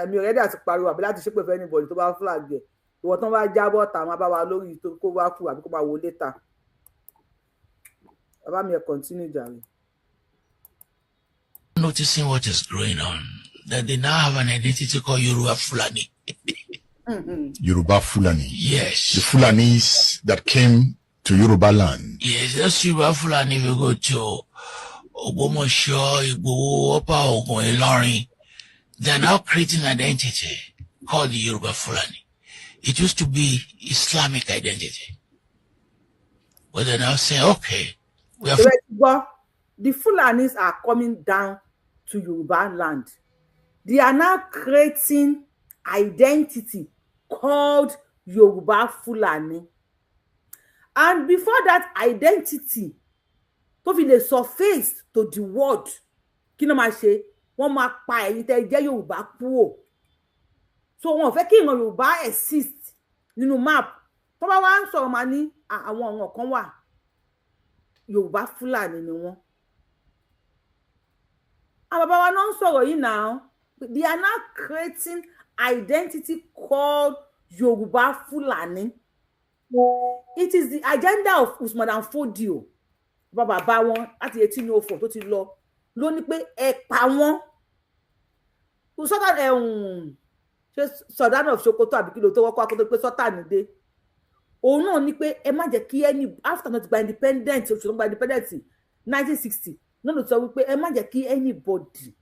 mi already àti pariwo àbí láti ṣépè fẹ́ anybody tó bá flag ẹ̀. Ìwọ tán bá jábọ̀ tà máa bá wa lórí tó kó wá kú àbí kó máa wo later. Bàbá mi ẹ continue jàre. Noticing what is going on, that they now have an identity called Yoruba Fulani. Yoruba Fulani. Yes. The Fulanis that came to Yoruba land. Yes, that's Yoruba Fulani. We go to Ogbomoso, Igboho, Opa Ogun, Ilorin. They're now creating an identity called the Yoruba Fulani. It used to be Islamic identity. But they're now saying, okay, we have... The Fulanis are coming down to Yoruba land. They are now creating identity called Yoruba Fulani. And before that identity to be the surface to the world, kí ló máa ṣe? Wọ́n máa pa ẹ̀yin tẹ́ jẹ́ Yorùbá kúrò. So wọ́n fẹ́ kí ìran Yorùbá exist nínú map. Tó bá wá ń sọ̀rọ̀ máa ní àwọn ọ̀ràn kan wà. Yorùbá Fulani ni wọ́n. Àwọn bàbá wa náà ń sọ̀rọ̀ yìí now. They are now creating identity called Yoruba Fulani. It is the agenda of Usman and Fodio. Bàbá wọn láti 1804 tó ti lọ ló ní pé ẹ pa wọ́n. Sultan of Sokoto àbí kí ló tó wọ́pọ̀ akọ́tọ́ pé Sultan dé. Òun náà ní pé ẹ má jẹ́ kí any after not by independence òṣèlú by independence 1960 náà ló sọ wípé ẹ má jẹ́ kí anybody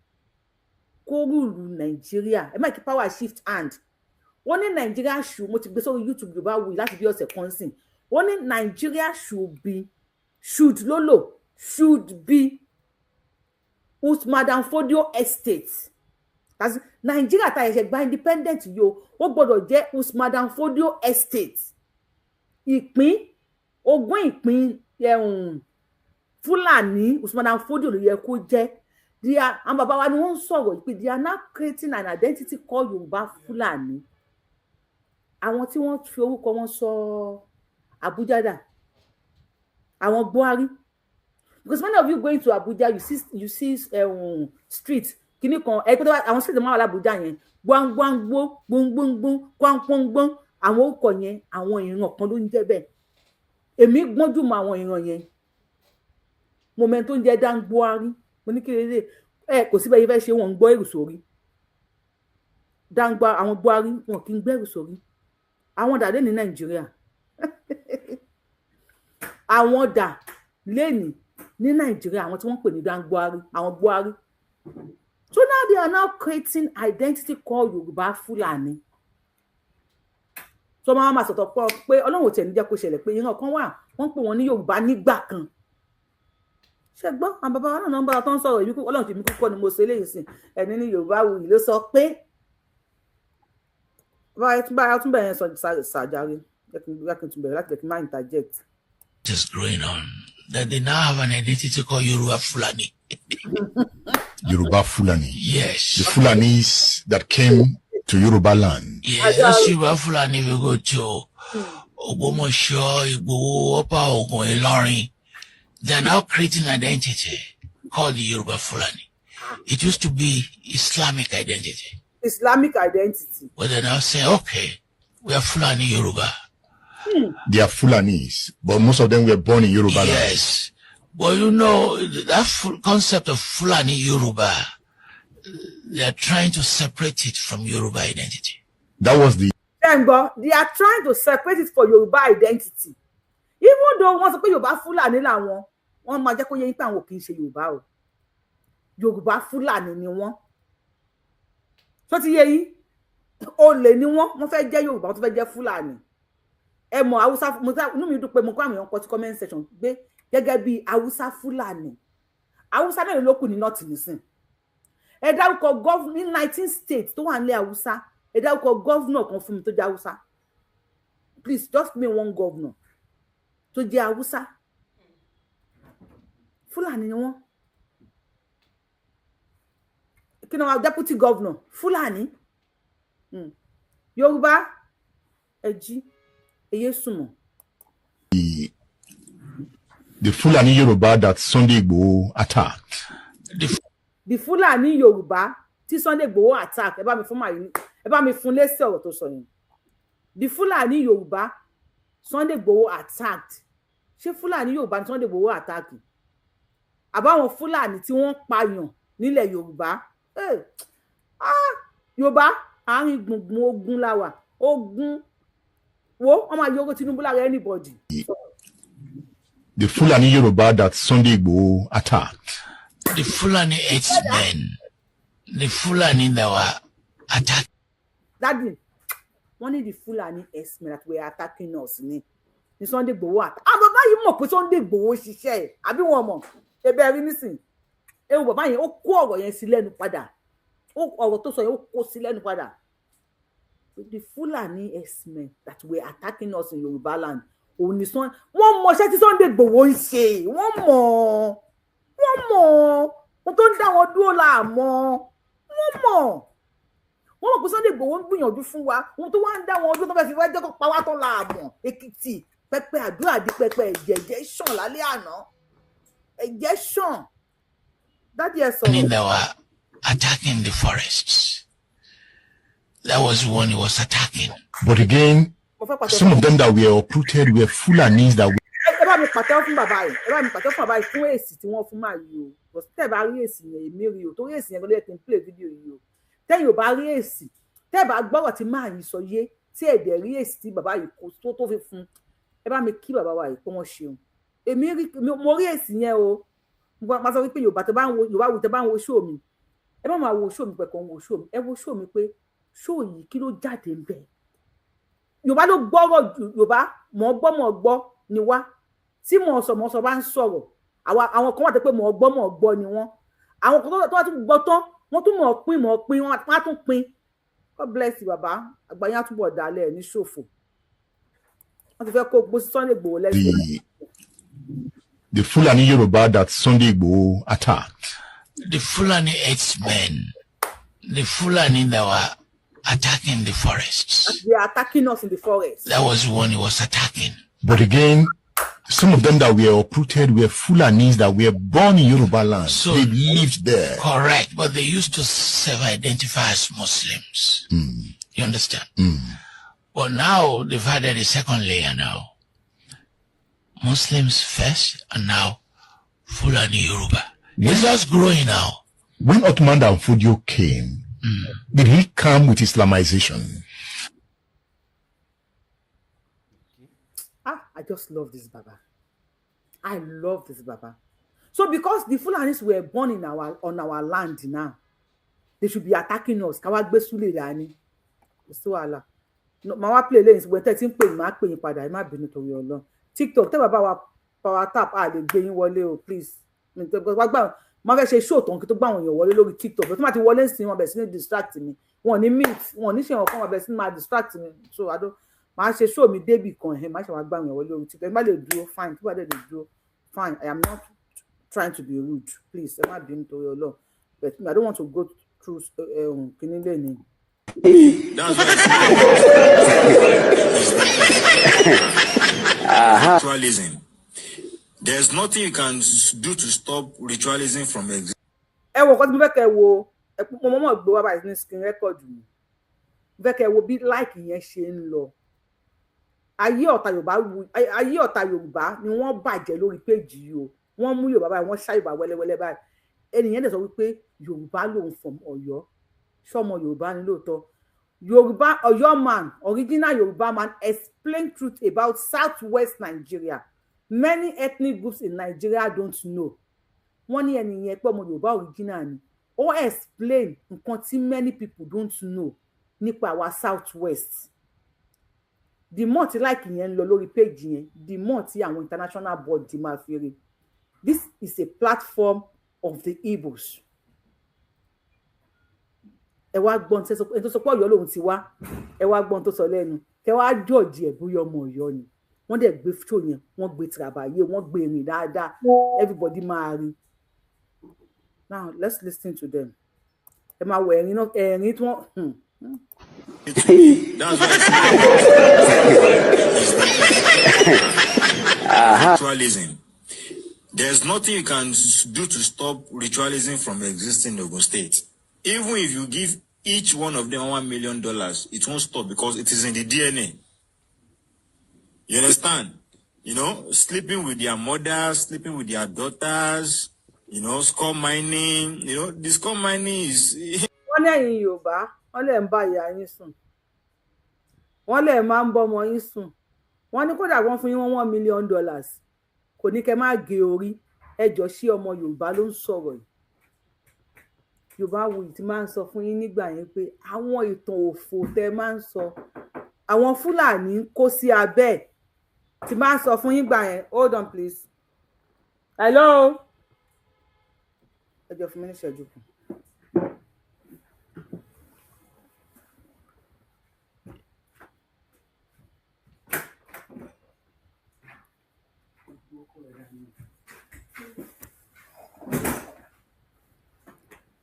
kó rúùlù Nàìjíríà, ẹ má kí power shift hand. Wọ́n ní Nigeria should, mo ti gbé sórí YouTube Yorubawuye láti bí ọ̀sẹ̀ kan sìn. Wọ́n ní Nigeria should be Usman and Fodio estate. That's Nigeria ta ẹ̀ṣẹ̀ gba independent yo, ó gbọ́dọ̀ jẹ́ Usman and Fodio estate. Ìpín ogún ìpín Fulani Usman and Fodio ló yẹ kó jẹ́. Àwọn bàbá wa ni wọ́n ń sọ̀rọ̀ pé they are now creating an identity called Yoruba Fulani. Àwọn tí wọ́n fi orúkọ wọn sọ Abuja dà. Àwọn Buhari. Because many of you going to Abuja, you see street kíní kan àwọn street máa wà l'Abuja yẹn gbangbangbó gbongbongbon kwangpongbon àwọn orúkọ yẹn àwọn ìran kan ló ń jẹ́ bẹ́ẹ̀. Èmi gbọ́njú mọ́ àwọn ìran yẹn. Moment tó ń jẹ́ Dan Buhari mo ní kéré kò síbẹ̀ yìí fẹ́ ṣe wọn ń gbọ́ èrò sórí. Dangba àwọn Buhari wọn kì í gbẹ́rù sórí. Àwọn dà lé ní Nàìjíríà. Àwọn dà lẹ́ni ní Nàìjíríà àwọn tí wọ́n pè ní Dan Buhari àwọn Buhari. So now they are now creating identity called Yoruba Fulani. So máa sọ̀tọ̀ pọ̀ pé Ọlọ́run ò tẹ̀ ní jẹ́ kó ṣẹlẹ̀ pé ìran kan wà wọ́n pè wọ́n ní Yorùbá nígbà kan. Ṣé gbọ́ àwọn bàbá wa náà ń bára tó ń sọ̀rọ̀ ìbí Ọlọ́run ti mí kúkọ́ ni mo ṣe léyìí sìn ẹni ní Yorubawuye ló sọ pé báyà tún bẹ̀rẹ̀ sọ ṣàjàre láti tún bẹ̀rẹ̀ láti lè fi máa interject. Is going on that they now have an identity called Yoruba Fulani. Yoruba Fulani. Yes. The Fulanis that came to Yoruba land. Yes, that's Yoruba Fulani. We go to Ogbomoso, Igboho, Opa Ogun, Ilorin. They're now creating an identity called the Yoruba Fulani. It used to be Islamic identity. Islamic identity. But they're now saying, okay, we are Fulani Yoruba. They are Fulanis, but most of them were born in Yoruba land. Yes. But you know, that concept of Fulani Yoruba, they are trying to separate it from Yoruba identity. That was the... They are trying to separate it for Yoruba identity. Even though wọ́n sọ pé Yoruba Fulani làwọn, wọ́n máa jẹ́ kó yé yín pé àwọn kì í ṣe Yorùbá o. Yoruba Fulani ni wọ́n. So ti yé yín, olè ni wọ́n fẹ́ jẹ́ Yorùbá, wọ́n fẹ́ jẹ́ Fulani. Ẹ mọ̀ Hausa, inú mi dùn pé mo kọ́ àwọn èèyàn kọ sí comment section gbé gẹ́gẹ́ bí Hausa Fulani. Hausa náà ló kù ní North nísìn. Ẹ dárúkọ ní 19 states tó wà nílẹ̀ Hausa. Ẹ dárúkọ governor kan fún mi tó jẹ́ Hausa. Please just me one governor tó jẹ́ Hausa. Fulani ni wọ́n. Kí ni wọ́n deputy governor Fulani. Yorùbá ẹ jí eye sumo. The Fulani Yoruba that Sunday Igboho attacked. The Fulani Yoruba tí Sunday Igboho attack. Ẹ bá mi fún lésì ọ̀rọ̀ tó sọ yẹn. The Fulani Yoruba Sunday Igboho attacked. Ṣé Fulani Yoruba ní Sunday Igboho attack? Àbáwọn Fulani tí wọ́n pààyàn nílẹ̀ Yorùbá. Yorùbá àárín gbùngbùn ogun la wà. Ogun wo ọmọ àyọ̀rọ̀ Tinubu lára anybody. The Fulani Yoruba that Sunday Igboho attacked. The Fulani X-Men, the Fulani that were attacked. Daddy, one of the Fulani X-Men that were attacking us ni Sunday Igboho attack. Bàbá yìí mọ̀ pé Sunday Igboho ṣiṣẹ́ àbí wọn mọ̀ ẹbẹ̀ rí nísìn. Ewu bàbá yẹn ó kó ọ̀rọ̀ yẹn sí lẹ́nu padà. Ọ̀rọ̀ tó sọ yẹn ó kó sí lẹ́nu padà. The Fulani X-Men that were attacking us in Yoruba land. Òun ni wọ́n mọ̀ ṣẹ́ tí Sunday Igboho ń ṣe. Wọ́n mọ̀ wọ́n tó ń dá wọn dúró láàmọ́. Wọ́n mọ̀ pé Sunday Igboho ń gbìyànjú fún wa. Wọ́n tó wá ń dá wọn dúró tó fẹ́ fi wá jẹ́ kó pa wá tó láàmọ́. Èkìtì Pepe àdúrà di Pepe ẹ̀jẹ̀ ṣàn lálẹ́ àná. Ẹ̀jẹ̀ ṣàn. Daddy ẹ sọ̀rọ̀. They were attacking the forests. That was when he was attacking. But again, some of them that were uprooted were Fulanis that were. Ẹ bá mi pàtẹ́wọ́ fún bàbá yìí. Ẹ bá mi pàtẹ́wọ́ fún bàbá yìí fún èsì tí wọ́n fún máa yìí o. Bọ̀ tẹ́ ẹ bá rí èsì yẹn èmi rí o. Torí èsì yẹn ló yẹ kí n play video yìí o. Tẹ́yìn ò bá rí èsì. Tẹ́ ẹ bá gbọ́rọ̀ tí máa yìí sọ yé. Tí ẹ dẹ̀ rí èsì tí bàbá yìí kó tó fi fún. Ẹ bá mi kí bàbá wa yìí pé wọ́n ṣeun. Mo rí èsì yẹn o. Mo máa sọ wípé Yorùbá tẹ́ bá ń wo show mi. Ẹ má máa wo show mi pẹ̀kọ́ wo show mi. Ẹ wo show mi pé show yìí kí ló jáde ń bẹ̀. Yorùbá ló gbọ́rọ̀ Yorùbá mọ̀ gbọ́ ni wá. Tí mọ̀ọ́sọ̀ bá ń sọ̀rọ̀ àwọn kan wà tẹ́ pé mọ̀ gbọ́ ni wọ́n. Àwọn kan tó wá tún gbọ́ tán wọ́n tún mọ̀ pín wọ́n á tún pín. God bless you bàbá àgbáyé á túbọ̀ dálẹ̀ ní ṣòfò. Wọ́n ti fẹ́ kó gbó Sunday Igboho lẹ́sìn. The Fulani Yoruba that Sunday Igboho attacked. The Fulani X-Men, the Fulani that were attacking the forests. They are attacking us in the forest. That was when he was attacking. But again, some of them that were uprooted were Fulanis that were born in Yoruba land. So they lived there. Correct, but they used to self-identify as Muslims. You understand? But now they've added a second layer now. Muslims first, and now Fulani Yoruba. It's just growing now. When Ottoman Danfodio came, did he come with Islamization? I just love this Baba. I love this Baba. So because the Fulanis were born on our land now, they should be attacking us. Kawagbe Sule Rani. So Allah. No, ma play lanes when 13 pay ma pay padà, má bínú torí Ọlọ́run. TikTok, tell Baba wa power tap they gbé yín wọlé o, please. Ma fẹ́ ṣe show ton kí tó gbà wọ́n yàn wọlé lórí TikTok. But ma ti wọlé sin wọn bẹ̀ sí ní distract me. Wọ́n ní meet, wọ́n ní ṣe wọn kan wọn bẹ̀ sí ní ma distract me. So I don't ma ṣe show mi débì kan ma ṣe wá gbà wọ́n wọlé lórí TikTok. Ẹ má lè dúró fine, tí bá dé lè dúró fine. I am not trying to be rude. Please, ẹ má bínú torí Ọlọ́run. But I don't want to go through kinile ni. That's right. Ritualism. There's nothing you can do to stop ritualism from existing. Ẹ wo nǹkan tí mo fẹ́ kẹ́ wo mo mọ̀ gbé wá báyìí ní screen record mi. Mo fẹ́ kẹ́ wo bí like yẹn ṣe ń lọ. Ayé ọ̀tá Yorùbá ni wọ́n bàjẹ́ lórí page yìí o. Wọ́n mú Yorùbá báyìí, wọ́n ṣá Yorùbá wẹ́lẹ́wẹ́lẹ́ báyìí. Ẹnìyẹn dẹ̀ sọ wípé Yorùbá lòun from Ọ̀yọ́. Ṣọmọ Yorùbá ni lóòótọ́. Yorùbá Ọ̀yọ́ man, original Yorùbá man, explain truth about Southwest Nigeria. Many ethnic groups in Nigeria don't know. Wọ́n ní ẹnìyẹn pé ọmọ Yorùbá original ni. Ó explain nǹkan tí many people don't know nípa our Southwest. The more tí like yẹn lọ lórí page yẹn, the more tí àwọn international body máa fi rí. This is a platform of the Igbos. Ẹ wá gbọ́n tó sọ pé Ọ̀yọ́ lòun ti wá. Ẹ wá gbọ́n tó sọ lẹ́nu. Kẹ wá jọ́ọ̀jì ẹ̀ bóyá ọmọ Ọ̀yọ́ ni. Wọ́n dẹ̀ gbé show yẹn, wọ́n gbé travailler, wọ́n gbé rìn dáadáa. Everybody máa rí. Now let's listen to them. Ẹ máa wọ ẹ̀rín náà, ẹ̀rín tí wọ́n. That's right. Ritualism. There's nothing you can do to stop ritualism from existing in Ogun State. Even if you give each one of them $1 million, it won't stop because it is in the DNA. You understand? You know, sleeping with their mothers, sleeping with their daughters, you know, skull mining, you know, the skull mining is... Wọ́n wọ́n ní ẹ̀yin Yorùbá wọ́n lè ń bá ìyá yín sùn wọ́n lè máa ń bọ́ ọmọ yín sùn wọ́n ní kódà wọ́n fún yín $1 million kò ní kẹ́ má gé orí ẹjọ́ sí ọmọ Yorùbá ló ń sọ̀rọ̀ yìí Yorubawuye ti máa ń sọ fún yín nígbà yẹn pé àwọn ìtàn òfò tẹ́ máa ń sọ àwọn Fúlàní ń kó sí abẹ́ ti máa ń sọ fún yín gbà yẹn hold on please hello ẹjọ́ fún mi ní ìṣẹ́jú kan.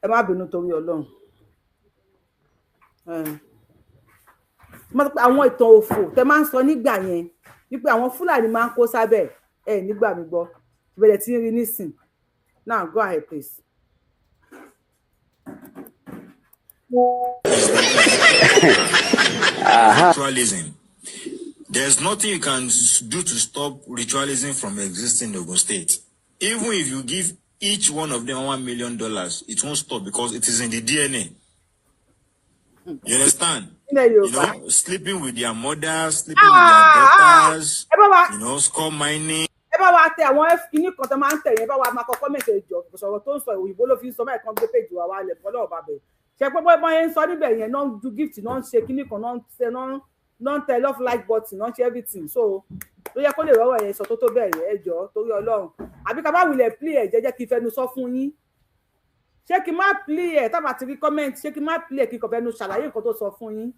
ẹ má bínú torí Ọlọ́run àwọn ìtàn òfò tẹ máa ń sọ nígbà yẹn wípé àwọn Fúlàní máa ń kó sábẹ́ ẹ nígbà mi gbọ́ ìbẹ̀rẹ̀ tí ń rí nísìn now go ahead please. Ritualism. There's nothing you can do to stop ritualism from existing in Ogun State. Even if you give each one of them $1 million, it won't stop because it is in the DNA. You understand? You know, sleeping with their mothers, sleeping with their daughters, you know, score mining. ẹ bá wa tẹ àwọn kíní kan tó máa ń tẹ yẹn bá wa máa kọ́kọ́ mẹsẹ ìjọ sọ̀rọ̀ tó ń sọ òyìnbó ló fi ń sọ báyìí kan gbé péjì wa wálẹ̀ fọlọ ọba bẹ́ẹ̀ ṣe pé bóyá yẹn ń sọ níbẹ̀ yẹn náà ń du gift náà ń ṣe kíní kan náà ń tẹ love like button náà ń ṣe everything so ló yẹ kó lè rọrọ yẹn sọ tó bẹ̀rẹ̀ ẹ jọ̀ọ́ torí Ọlọ́run àbí ká bá wulẹ̀ play ẹ̀ jẹ́jẹ́ kí fẹnu sọ fún yín ṣé kí n má play ẹ̀ tábà ti rí comment ṣé kí n má play ẹ̀ kí n kàn fẹnu ṣàlàyé nǹkan tó sọ fún yín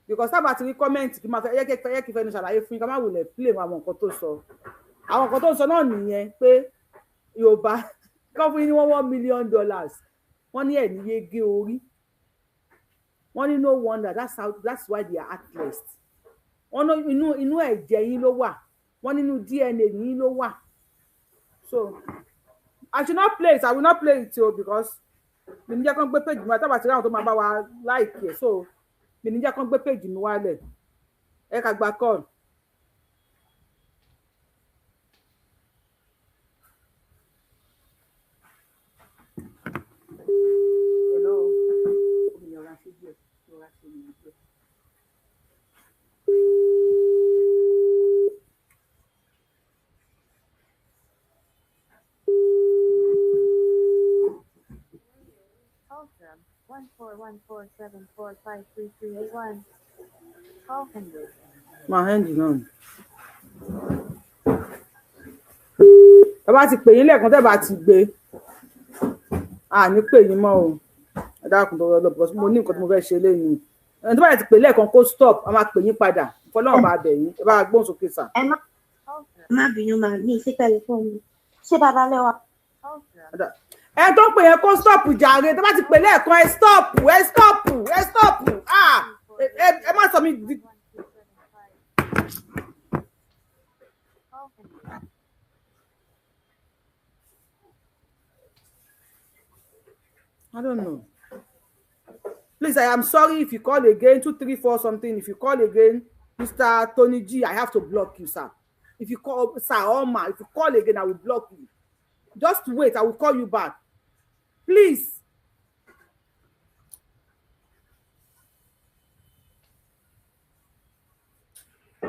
because tábà ti rí comment kí n máa fẹ́ yẹ kí fẹnu ṣàlàyé fún yín ká má wulẹ̀ play àwọn nǹkan tó sọ àwọn nǹkan tó sọ náà nìyẹn pé Yorùbá kọ́ fún yín ní $1 million wọ́n ní ẹ̀ ní yege orí wọ́n ní no wonder that's why they are heartless wọ́n ní inú ẹ̀jẹ̀ yín ló wà wọ́n nínú DNA yín ló wà so I should not play it I will not play it o because mi ní jẹ́ kán gbé page mi àtàbà tí ráwọn tó máa bá wa like ẹ̀ so mi ní jẹ́ kán gbé page mi wálẹ̀ ẹ ká gba call. From 1414745331. Call ended. My hand is on. Ẹ bá ti pè yín lẹ́ẹ̀kan tẹ́ bá ti gbé ní pè yín mọ́ o ẹ dákun tó lọ because mo ní nǹkan tí mo fẹ́ ṣe lẹ́yìn ẹni tó bá ti pè lẹ́ẹ̀kan kó stop a máa pè yín padà fọlọ́run bá bẹ̀ yín ẹ bá gbóhùn sókè sà. ẹ má bínú máa ní sí tẹlifóònù ṣé bàbá lẹ́wà. ẹ tó ń pè yẹn kó stop jàre tó bá ti pè lẹ́ẹ̀kan ẹ stop ẹ má sọ mi di. I don't know. Please, I am sorry if you call again, 234 something. If you call again, Mr. Tony G, I have to block you, sir. If you call, Sir Oma, if you call again, I will block you. Just wait, I will call you back. Please. I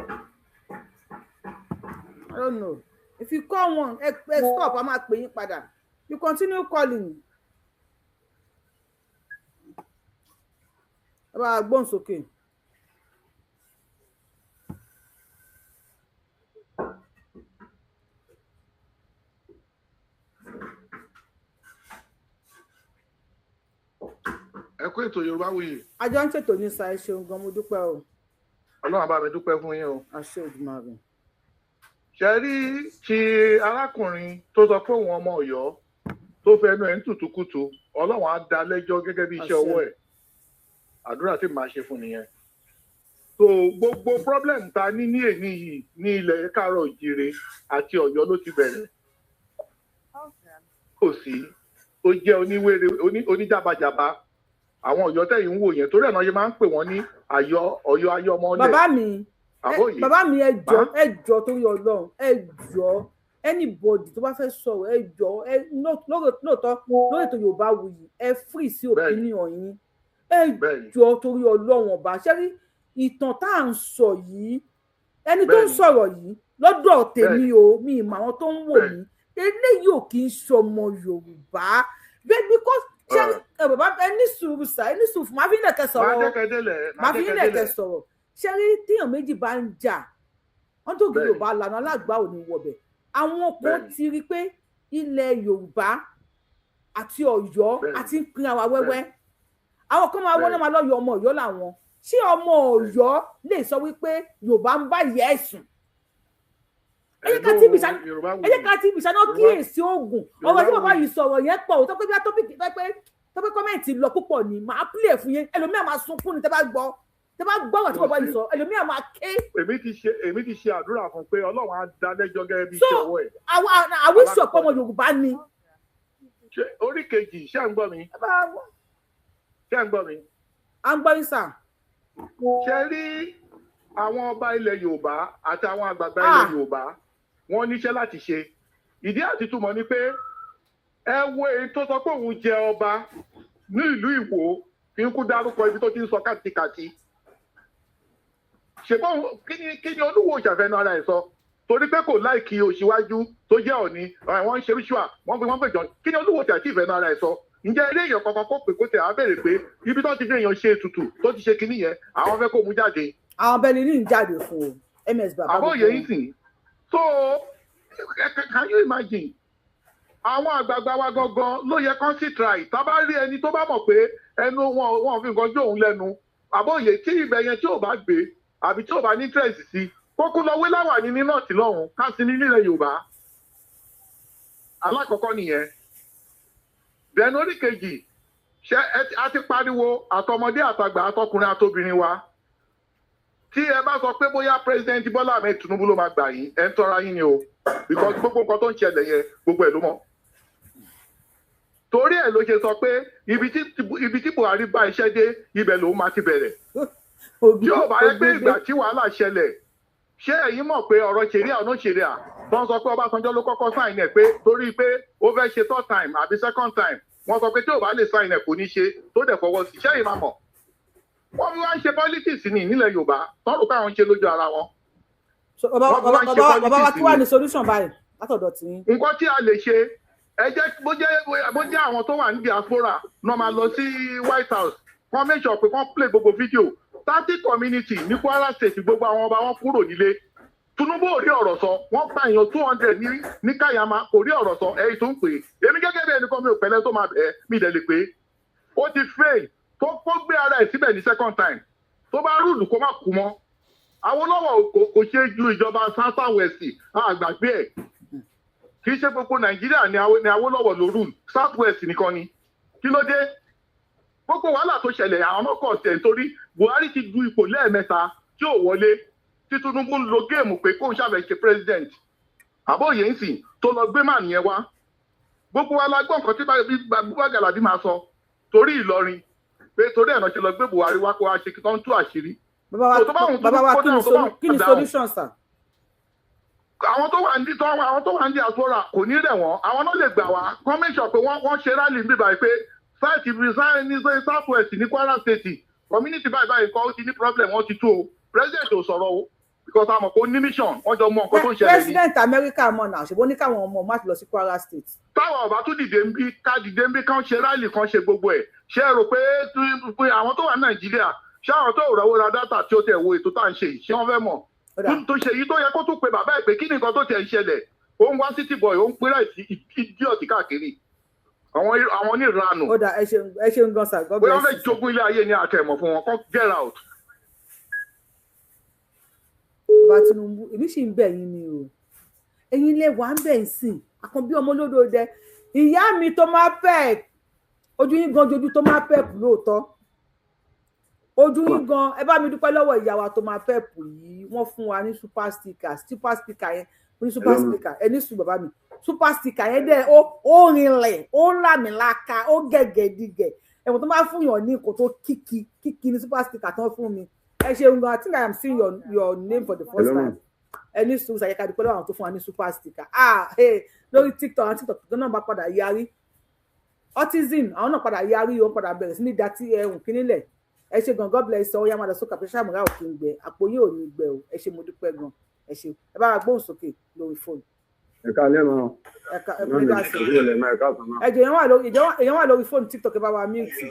don't know. If you call one, stop, I'm not paying pada. You continue calling. Gbọ́n sókè. Ẹ kú ètò Yorùbáwuye. Àjọ ń ṣètò ní sa ẹ ṣeun gan mo dúpẹ́ o. Ọlọ́run bá mi dúpẹ́ fún yín o. Àṣẹ Òdùmarè. Ṣé rí ti arákùnrin tó sọ pé òun ọmọ Ọ̀yọ́ tó fẹnu ẹ̀ ń tùtùkùtù Ọlọ́run á dá lẹ́jọ́ gẹ́gẹ́ bí iṣẹ́ ọwọ́ ẹ̀. Àdúrà tí màá ṣe fún nìyẹn. So gbogbo problem ta ní èní yìí ní ilẹ̀ Káàárọ̀ Oòjíire àti Ọ̀yọ́ ló ti bẹ̀rẹ̀. Kò sí tó jẹ́ oníwèrè oníjàbàjàbà àwọn Ọ̀yọ́ tẹ̀yìn ń wò yẹn torí ẹ̀ náà yẹ máa ń pè wọ́n ní Ọ̀yọ́ ayé ọmọ ọlẹ̀. Bàbá mi ẹ jọ̀ọ́ torí Ọlọ́run ẹ jọ̀ọ́ anybody tó bá fẹ́ sọ̀rọ̀ ẹ jọ ẹ lóòótọ́ lórí ètò Yorùbáwùyí ẹ free sí opinion yín ẹ jọ torí Ọlọ́run ọba ṣé rí ìtàn tá à ń sọ yìí ẹni tó ń sọ̀rọ̀ yìí lọ́dọ̀ tèmi o mi ìmọ̀ àwọn tó ń wò mí eléyìí ò kì í ṣọmọ Yorùbá because ṣé bàbá ẹni sùúrù sá ẹni sùúrù máa fi ń lẹ̀kẹ́ sọ̀rọ̀ ṣé rí tíyàn méjì bá ń jà wọ́n tó gbé Yorùbá lànà alágbá ò ní wọbẹ̀ àwọn kan ti rí pé ilẹ̀ Yorùbá àti Ọ̀yọ́ àti ń pín àwa wẹ́wẹ́ àwọn kan máa wọ́n náà máa lọ́yọ̀ ọmọ Ọ̀yọ́ làwọn ṣé ọmọ Ọ̀yọ́ lè sọ wípé Yorùbá ń bá ìyá ẹ̀sùn ẹ jẹ́ ká tí ibìsà náà kíyèsí oògùn ọ̀rọ̀ tí bàbá yìí sọ̀rọ̀ yẹn pọ̀ tó pé bí tọ́pìkì tó pé kọ́mẹ̀ntì lọ púpọ̀ ni màá pílẹ̀ fún yẹn ẹlòmíà máa sunkún ni tẹ́ bá gbọ́ ọ̀rọ̀ tí bàbá yìí sọ ẹlòmíà máa ké. èmi ti ṣe àdúrà fún pé Ọlọ́run á dá lẹ́jọ́ gẹ́gẹ́ bí iṣẹ́ ọwọ́ ẹ̀. àwọn ìṣọ̀pọ̀ ọmọ Yorùbá ni. orí kejì ṣé à ń gbọ́ mi. ṣé à ń gbọ́ mi. à ń gbọ́ yín sà. ṣe rí àwọn ọba ilẹ̀ Yorùbá àti àwọn àgbààgbà ilẹ̀ Yorùbá wọ́n níṣẹ́ láti ṣe ìdí àti túmọ̀ ni pé ẹ wo èyí tó sọ pé òun jẹ ọba ní ìlú Ìwó kí n kú dárúkọ ibi tó ti ń sọ kàtìkàtì ṣùgbọ́n kí ni Olúwo ìṣàfẹ́nu ara ẹ̀ sọ torí pé kò láìkí òṣìwájú tó jẹ́ Ọọ̀ni wọ́n ń ṣe ritual wọ́n fẹ́ jọ kí ni Olúwo tí àti ìfẹ́nu ara ẹ̀ sọ ǹjẹ́ ilé èèyàn kankan kó pè kó tẹ̀ á bèrè pé ibi tó ti fi èèyàn ṣe ètùtù tó ti ṣe kinní yẹn àwọn fẹ́ kó mú jáde. àwọn bẹ́ẹ̀ ni ń jáde fún o ms baba. àbóyè yìí sìn so can you imagine àwọn àgbààgbà wa gangan ló yẹ kán sì try tá bá rí ẹni tó bá mọ̀ pé ẹnu wọn fi nǹkan jó òun lẹ́nu àbóyè tí ibẹ̀ yẹn tí ò bá gbé àbí tí ò bá ní interest sí kókó lọ wé láwà ní ní nọ́ọ̀tì lọ́hùn ká sí ní nílẹ̀ Yorùbá alákọ̀ọ́kọ́ nìyẹn bẹ́ẹ̀ni orí kejì ṣe a ti pariwo àtọmọdé àtàgbà àtọkùnrin àtobìnrin wa tí ẹ bá sọ pé bóyá president Bọ́lá Ahmed Tinubu ló máa gbà yín ẹ ń tọ́ra yín ni o because gbogbo nǹkan tó ń ṣẹlẹ̀ yẹn gbogbo ẹ̀ ló mọ̀ torí ẹ̀ ló ṣe sọ pé ibi tí Buhari bá iṣẹ́ dé ibẹ̀ lòun máa ti bẹ̀rẹ̀ tí ò bá yẹ pé ìgbà tí wàhálà ṣẹlẹ̀ ṣé ẹ̀yin mọ̀ pé ọ̀rọ̀ ṣẹ̀ríà ọ̀nà ṣẹ̀ríà tó ń sọ pé Ọbásanjọ́ ló kọ́kọ́ sign ẹ̀ pé torí pé ó fẹ́ ṣe third time àbí second time wọ́n sọ pé tí ò bá lè sign ẹ̀ kò ní ṣe tó dẹ̀ fọwọ́ sí ṣẹ́yìn máa mọ̀ wọ́n fi wá ń ṣe politics ní nílẹ̀ Yorùbá tó rò pé àwọn ń ṣe lójú ara wọn. bàbá wa kí wàá ní solution báyìí látọ̀dọ̀ tí. nǹkan tí a lè ṣe ẹ jẹ́ bó jẹ́ àwọn tó wà ní diaspora náà máa lọ sí White House wọ́n make sure pé wọ́n play gbogbo fídíò 30 community ní Kwara State gbogbo àwọn ọba wọn kúrò nílé Tinubu ò rí ọ̀rọ̀ sọ wọ́n pa èèyàn 200 ní Kayama kò rí ọ̀rọ̀ sọ èyí tó ń pè é èmi gẹ́gẹ́ bí ẹnìkan mi ò pẹ̀lẹ́ tó máa bẹ̀ mí dẹ̀ lè pé ó ti fail tó gbé ara ẹ̀ síbẹ̀ ní second time tó bá rúùlù kó má kú mọ́ Awólọ́wọ̀ kò ṣe ju ìjọba South West àgbàgbé ẹ̀ kì í ṣe gbogbo Nàìjíríà ni Awólọ́wọ̀ ló rúùlù South West nìkan ni kí ló dé gbogbo wàhálà tó ṣẹlẹ̀ àwọn ọkọ̀ ọ̀sẹ̀ nítorí Buhari ti du ipò lẹ́ẹ̀mẹ́ta tí ò wọlé tí Tinubu ń lo géèmù pé kóun ṣàfẹ́ ṣe president àbóyè ń sìn tó lọ gbé màá nìyẹn wá gbogbo wa la gbọ́ nǹkan tí Bàbá Gàlàdí máa sọ torí Ìlọrin pé torí ẹ̀nà ṣe lọ gbé Buhari wá kó wa ṣe kí tó ń tú àṣírí. bàbá wa kí ni solution sir. àwọn tó wà ní diaspora kò ní rẹ̀ wọ́n àwọn náà lè gbà wá kọ́míṣọ̀ pé wọ́n ṣe rálì ń bíbá pé site resign ní South West ní Kwara State community báyìí kọ́ ó ti ní problem wọ́n ti tú o president ò sọ̀rọ̀ o because a mọ̀ pé ó ní mission wọ́n jọ mọ nǹkan tó ń ṣẹlẹ̀ ní. president America mọ̀ náà ṣùgbọ́n ní káwọn ọmọ má ti lọ sí Kwara State. táwọn ọba tún dìde ń bí kán ṣe rálì kan ṣe gbogbo ẹ̀ ṣe rò pé àwọn tó wà ní Nàìjíríà ṣé àwọn tó rọwọ́ ra dátà tí ó tẹ̀ wo ètò tá à ń ṣe yìí ṣé wọ́n fẹ́ mọ̀ tó ṣe yìí tó yẹ kó tún pe bàbá ẹ̀ pé kí ni nǹkan tó tẹ̀ ń ṣẹlẹ̀ ó ń wá city boy ó ń péré idiot káàkiri àwọn oníranù. ó dà ẹ ṣeun gan sir. bóyá wọ́n fẹ́ jogún ilé ayé ní àtẹ̀mọ̀ fún wọn kó get out. bàbá Tinubu èmi sì ń bẹ̀ yín ni o ẹ̀yin lè wà ń bẹ̀ ń sìn àkàn bí ọmọ olódò dẹ ìyá mi tó máa pẹ́ ojú yín gan jojú tó máa pẹ́ lóòótọ́ ojú yín gan ẹ bá mi dúpẹ́ lọ́wọ́ ìyá wa tó máa pẹ́ yìí wọ́n fún wa ní super sticker yẹn ní super sticker ẹ ní sùn bàbá mi super sticker yẹn dẹ ó rinlẹ̀ ó làmìlaka ó gẹ̀gẹ̀dìgẹ̀ ẹ̀wọ̀n tó máa fún yàn ní nǹkan tó kíkí ní super sticker tó fún mi ẹ ṣeun gan I think I am seeing your name for the first time ẹni sùúrù ṣàyẹ̀ká dúpẹ́ lọ́wọ́ àwọn tó fún wa ní super sticker lórí TikTok àwọn TikTok tó náà bá padà yarí autism àwọn náà padà yarí wọn padà bẹ̀rẹ̀ sí ní dátí ẹ̀hún kínílẹ̀ ẹ ṣe gan God bless ọ yá máa lọ sókè àpẹṣẹ àmúra òkè ń gbẹ àpò yìí ò ní gbẹ o ẹ ṣe mo dúpẹ́ gan ẹ ṣe ẹ bá wa gbóhùn sókè lórí fóònù. ẹ̀ka lẹ́mọ̀ èèyàn wà lórí fóònù TikTok ẹ bá wa mute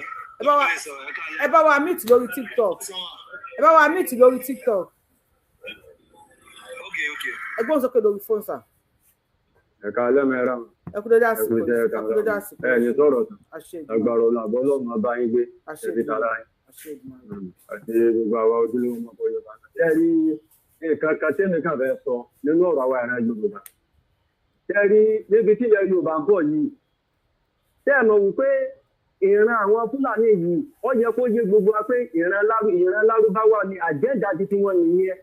ẹ bá wa mute lórí TikTok ẹ bá wa mute lórí TikTok ẹ gbóhùn sókè lórí fóònù sà. ẹ̀ka lẹ́mọ̀ ẹ̀rọ ẹ kú dédé àsìkò ẹ̀yìn sọ̀rọ̀ agbára ọ̀làbọ̀ ọlọ́run ọba yín gbé ẹ̀bí tara yín àti gbogbo àwa ojúlówó ọmọ Yorùbá. ẹ rí nǹkan kan tí nìkan fẹ́ sọ nínú ọ̀rọ̀ àwa ìran Yorùbá. ẹ rí níbi tí ilẹ̀ Yorùbá ń bọ̀ yìí tẹ́ ẹ̀ mọ̀ wípé ìran àwọn Fúlàní yìí ó yẹ kó yé gbogbo wa pé ìran Lárúbáwá ni àjẹ́dá titi wọn nìyẹn.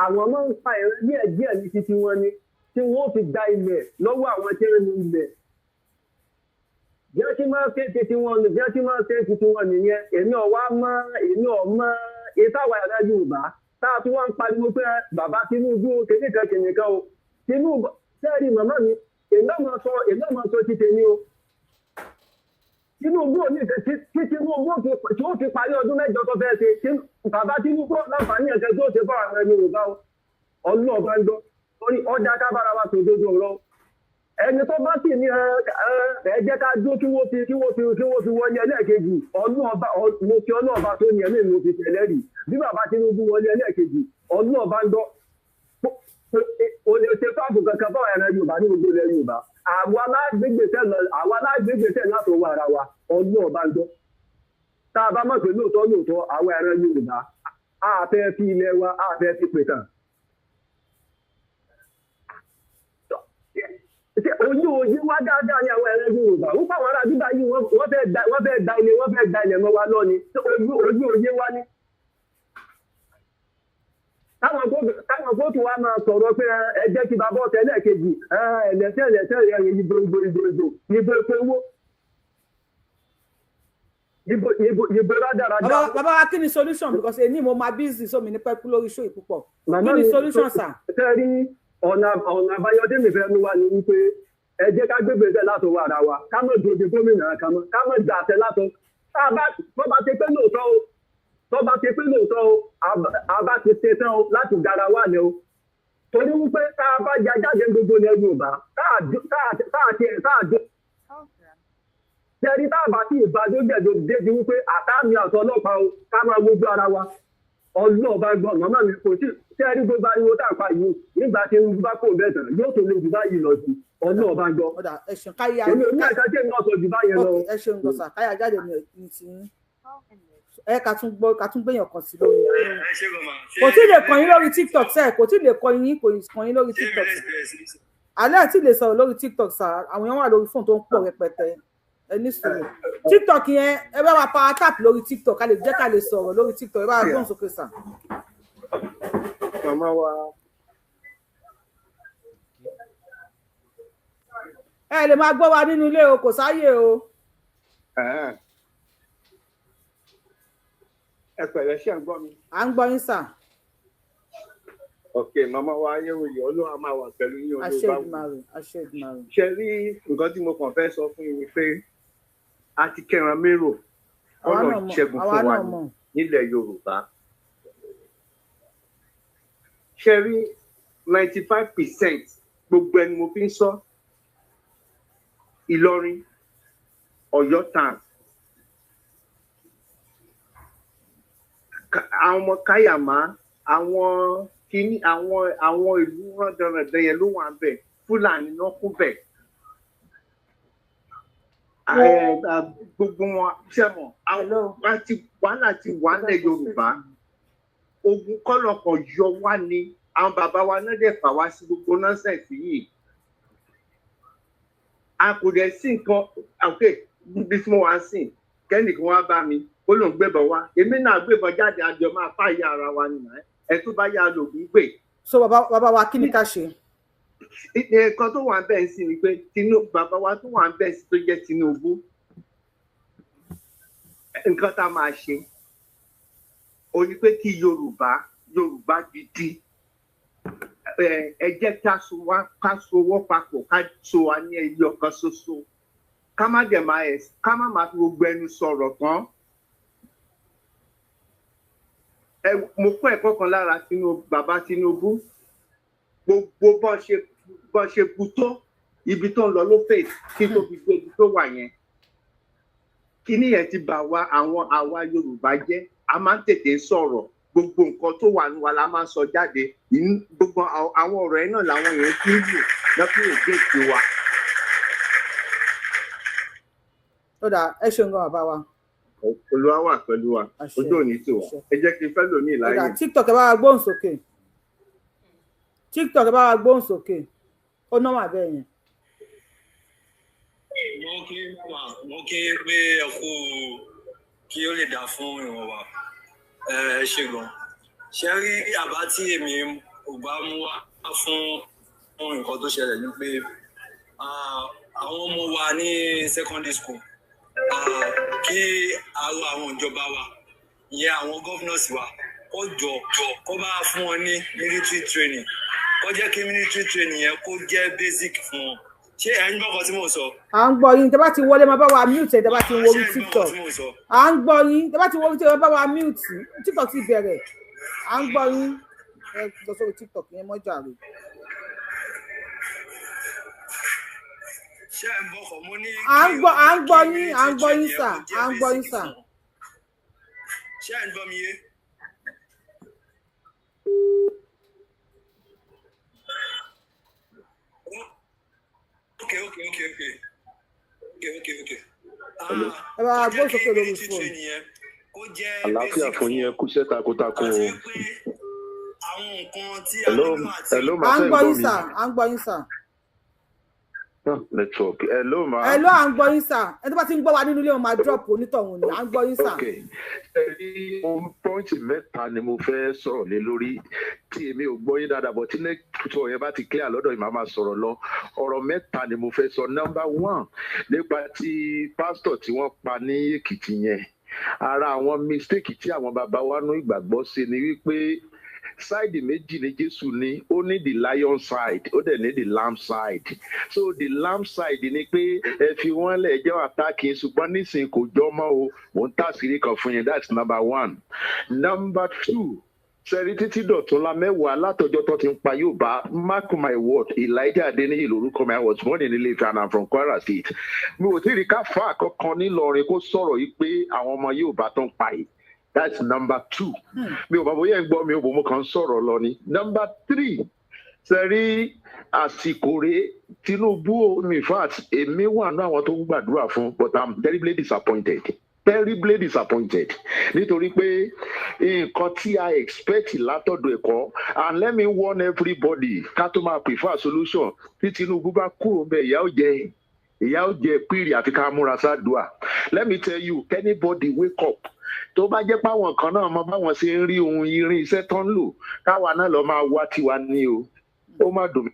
àwọn máa ń pa ìran díẹ̀ ní titi wọn ni tí wọ́n fi gba ilẹ̀ lọ́wọ́ àwọn tí wọ́n ní ilẹ̀. bí wọ́n ti máa ń ṣe titi wọn nìyẹn èmi ọ̀mọ ìtawà ẹ̀rọ Yorùbá tá a tún wá ń pariwo pé bàbá Tinubu kìnìkan o Tinubu sẹ́ẹ̀rì màmá mi èmi ọmọ sọ ti tèmi o Tinubu ò ní tí Tinubu tí ó fi parí ọdún mẹ́jọ tó fẹ́ ṣe bàbá Tinubu láǹfààní ẹ̀kẹ́ tó ṣe fún àwọn ẹ̀rọ Yorùbá o ọdún ọba ń gbọ́ orí ọjà kábàárà wa tó dodo ọ̀rọ̀ ẹni tó bá sì ní ẹ jẹ́ ká dó kí wọ́n fi wọlé ẹlẹ́ẹ̀kejì ọdún ọba mo fi ọdún ọba tó ní ẹ̀mí mo fi tẹ̀lé rí bí bàbá Tinubu wọlé ẹlẹ́ẹ̀kejì ọdún ọba ń gbọ́ o lè ṣe fáàbù kankan fáwọn ẹ̀rọ Yorùbá ní gbogbo ilẹ̀ Yorùbá àwọn alágbègbèsẹ̀ láti owó ara wa ọdún ọba ń gbọ́ tá a bá mọ̀ pé lóòótọ́ àwọn ẹ̀rọ Yorùbá a fẹ́ fi ilẹ̀ wa a fẹ́ fi pètàn. Ojú wá dáadáa ní àwọn ẹ̀rọ Yorùbá ó fáwọn ará bíbá yìí wọ́n fẹ́ da ilẹ̀ mọ́ wa lọ ni ojú òye wá ní. táwọn kóòtù wa máa sọ̀rọ̀ pé ẹ jẹ́ kí bàbá ọ̀tẹ̀ lẹ́ẹ̀kejì ẹ̀lẹ́sẹ̀ ìbò epo owó ìbò rádaràdà. bàbá wa kí ni solution because èyí mo máa busy so mi ní pẹ́ kú lórí show ìpúpọ̀ kí ni solution sir. ọ̀nà àbáyọdé mi fẹ́ mú wa ní wípé ẹ jẹ́ ká gbé gbèsè látò wà ara wa ká mọ̀ dòde gómìnà ká mọ̀ gbà àtẹ látọ̀ tó bá ti pé lóòótọ́ o àbá ti ṣe tán o láti dára wà ní o torí wípé tá a bá ja jáde gbogbo ilẹ̀ Yorùbá tẹ́rí tá a bá tí ìbàdójẹ̀dọ̀ débi wípé àtàmì àtọlọ́pàá o ká máa wojú ara wa ọlọ́ọ̀bá gbọ́n màmá mi kò sí tẹ́rí gbogbo ariwo tá a pa yìí nígbà tí ń bá kó bẹ́ẹ̀ tán yóò tó lè jù báyìí lọ sí ọlọ́ọ̀bá gbọ́. èmi ò ní ẹ̀ka tí èmi náà sọ jù báyẹn lọ. ẹ ṣeun gbọ́sà káyà jáde ní ti ẹ ká tún gbéyàn kan sí lórí kò tí ì lè kàn yín lórí TikTok sẹ́ẹ̀ kò tí ì lè kàn yín lórí TikTok alẹ́ àti lè sọ̀rọ̀ lórí TikTok sà àwọn èèyàn wà lórí fóònù tó ń pọ̀ rẹpẹtẹ ẹni sọ̀rọ̀ TikTok yẹn ẹ bá wa power tap lórí TikTok ká lè jẹ́ ká lè sọ̀rọ̀ lórí TikTok ẹ bá wa gbọ́n sókè sà. màmá wa. ẹ lè máa gbọ́ wa nínú ilé o kò sáyè o. ẹ pẹ̀lẹ́ ṣe ń gbọ́ mi. à ń gbọ́ yín sà. ok màmá wa ayéwòye Ọlọ́run á máa wà pẹ̀lú yín Olúbawuye. ṣe rí nǹkan tí mo kàn fẹ́ sọ fún yín ni pé a ti kẹran mérò ọ̀nà ìṣẹ́gun fún wa nílẹ̀ Yorùbá. ṣe rí 95% gbogbo ẹni mo fi ń sọ Ìlọrin Ọ̀yọ́ tán àwọn ọmọ káyàmá àwọn kìíní àwọn ìlú rándanrandan yẹn ló wà ń bẹ Fúlàní náà kún bẹ gbogbo wọn sẹmọ wàhálà ti wà nílẹ̀ Yorùbá ogun kọlọkọ yọ wá ní àwọn bàbá wa náà dẹ̀ fà wá sí gbogbo nọ́ọ̀sẹ̀sì yìí a kò dẹ̀ sí nǹkan ok bí tí mo wá ń sìn kẹ́nìkan wá bá mi ó lòún gbébọn wá èmi náà gbébọn jáde àjọ máa fàyè ara wa nìyẹn ẹ tó bá yá lògùn gbè. so bàbá wa kí ni ká ṣe. nǹkan tó wà ń bẹ̀ sí ni pé bàbá wa tó wà ń bẹ̀ sí tó jẹ́ Tinubu nǹkan tá a máa ṣe ó ní pé kí Yorùbá gidi ẹ jẹ́ ká sowọ́ papọ̀ ká so wa ní ẹyọ kan ṣoṣo ká má máa fi gbogbo ẹnu sọ̀rọ̀ tán. Mo kọ́ ẹ̀kọ́ kan lára bàbá Tinubu gbogbo bọ́n ṣe kú tó ibi tó ń lọ ló fè kí tó fi gbé ibi tó wà yẹn. Kíní yẹn ti bà wá àwa Yorùbá jẹ́ a máa ń tètè sọ̀rọ̀ gbogbo nǹkan tó wà ní wa la máa ń sọ jáde gbogbo àwọn ọ̀rọ̀ yẹn náà làwọn èèyàn fi ń lò lọ́pọ̀ èdè tiwa. Ó dà ẹ ṣeun gan bàbá wa. Olúwa wà pẹ̀lú wa ojú òní tí wa ẹ jẹ́ kí n fẹ́ lò ní ìlàyé. TikTok ẹ bá wa gbóhùn sókè TikTok ẹ bá wa gbóhùn sókè ó nọ́mà bẹ́ẹ̀ yẹn. mo kí pé ẹ kú kí ó lè dà fún ìwọ̀n wa ẹ ṣe gan ṣe rí àbá tí èmi ò bá mú wá fún nǹkan tó ṣẹlẹ̀ ni pé àwọn ọmọ wa ní secondary school kí àwọn ìjọba wa ìyẹn àwọn governors wa kó jọ kó bá fún wọn ní military training kó jẹ́ kí military training yẹn kó jẹ́ basic fún wọn. Ṣé ẹ̀ ń gbọ́ nǹkan tí mò ń sọ? À ń gbọ́ yín tẹ́ bá ti wọlé máa bá wa mute tẹ́ bá ti wo TikTok. À ń gbọ́ yín tẹ́ bá ti wọlé tẹ́ bá wa mute TikTok ti bẹ̀rẹ̀. À ń gbọ́ yín ẹ lọ sórí TikTok yẹn mọ́jà rẹ̀. Ṣé ẹ̀ ń bọ̀ kọ̀ mo ní. À ń gbọ́ yín sà à ń gbọ́ yín sà. Ṣé ẹ̀ ń gbọ́ mi yé? Okay. Ẹ bá gbọ́ sókè lórí fóònù. Àlàáfíà fún yín ẹ kúṣẹ́ takuntakun o. Hello, à ń gbọ́ yín sà à ń gbọ́ yín sà. Network. Hello ma. Hello à ń gbọ́ yín sà. Ẹ tó bá ti ń gbọ́ wa nínú ilé wọn máa drop onítọ̀hún ni à ń gbọ́ yín sà. Pọ́ǹtì mẹ́ta ni mo fẹ́ sọ̀rọ̀ lé lórí tí èmi ò gbọ́ yín dáadáa bọ̀ tí nẹ́tọ̀ yẹn bá ti clear lọ́dọ̀ yìí máa sọ̀rọ̀ lọ. Ọ̀rọ̀ mẹ́ta ni mo fẹ́ sọ. Number one nípa ti pásítọ̀ tí wọ́n pa ní Èkìtì yẹn. Ara àwọn mistake tí àwọn bàbá wa nú ìgbàgbọ́ ṣe ni wípé sáìdì méjì ni Jésù ní ó ní the lion side ó dẹ̀ ní the lamb side so the lamb side ni pé ẹ fi wọ́n lẹ̀ jẹ́ àtàkì ṣùgbọ́n nísìnyí kò jọ mọ́ o mò ń tàṣírí kan fún yẹn that's number one. Number two sẹ́rí títí dọ̀túnla mẹ́wàá látọjọ́ tó ti ń pa Yorùbá mark my word Elijah Adeniyi lórúkọ mi I was born in Ilé-Ifẹ̀ and I'm from Kwara State mi ò tí ì rí ká fà kankan nílọrin kó sọ̀rọ̀ yìí pé àwọn ọmọ Yorùbá tó ń pa yìí. That's number two. Mi ò bá bóyá ń gbọ́ mi ò bò mo kàn ń sọ̀rọ̀ lọ ni. Number three, sẹ́rí àsìkò rẹ̀ Tinubu in fact èmi wà ní àwọn tó ń gbàdúrà fún but I'm terribly disappointed. Nítorí pé nǹkan tí a expect látọ̀dọ̀ ẹ̀kọ́ and let me warn everybody ká tó máa prefer solution tí Tinubu bá kúrò bẹ́ẹ̀ ìyá ó jẹ pírì àti ká múra sáàdùà. Let me tell you anybody wake up tó bá jẹ́ páwọn kan náà mọ báwọn ṣe ń rí ohun irin iṣẹ́ tó ń lò káwa náà lọ máa wá tiwa ní o ó má dùn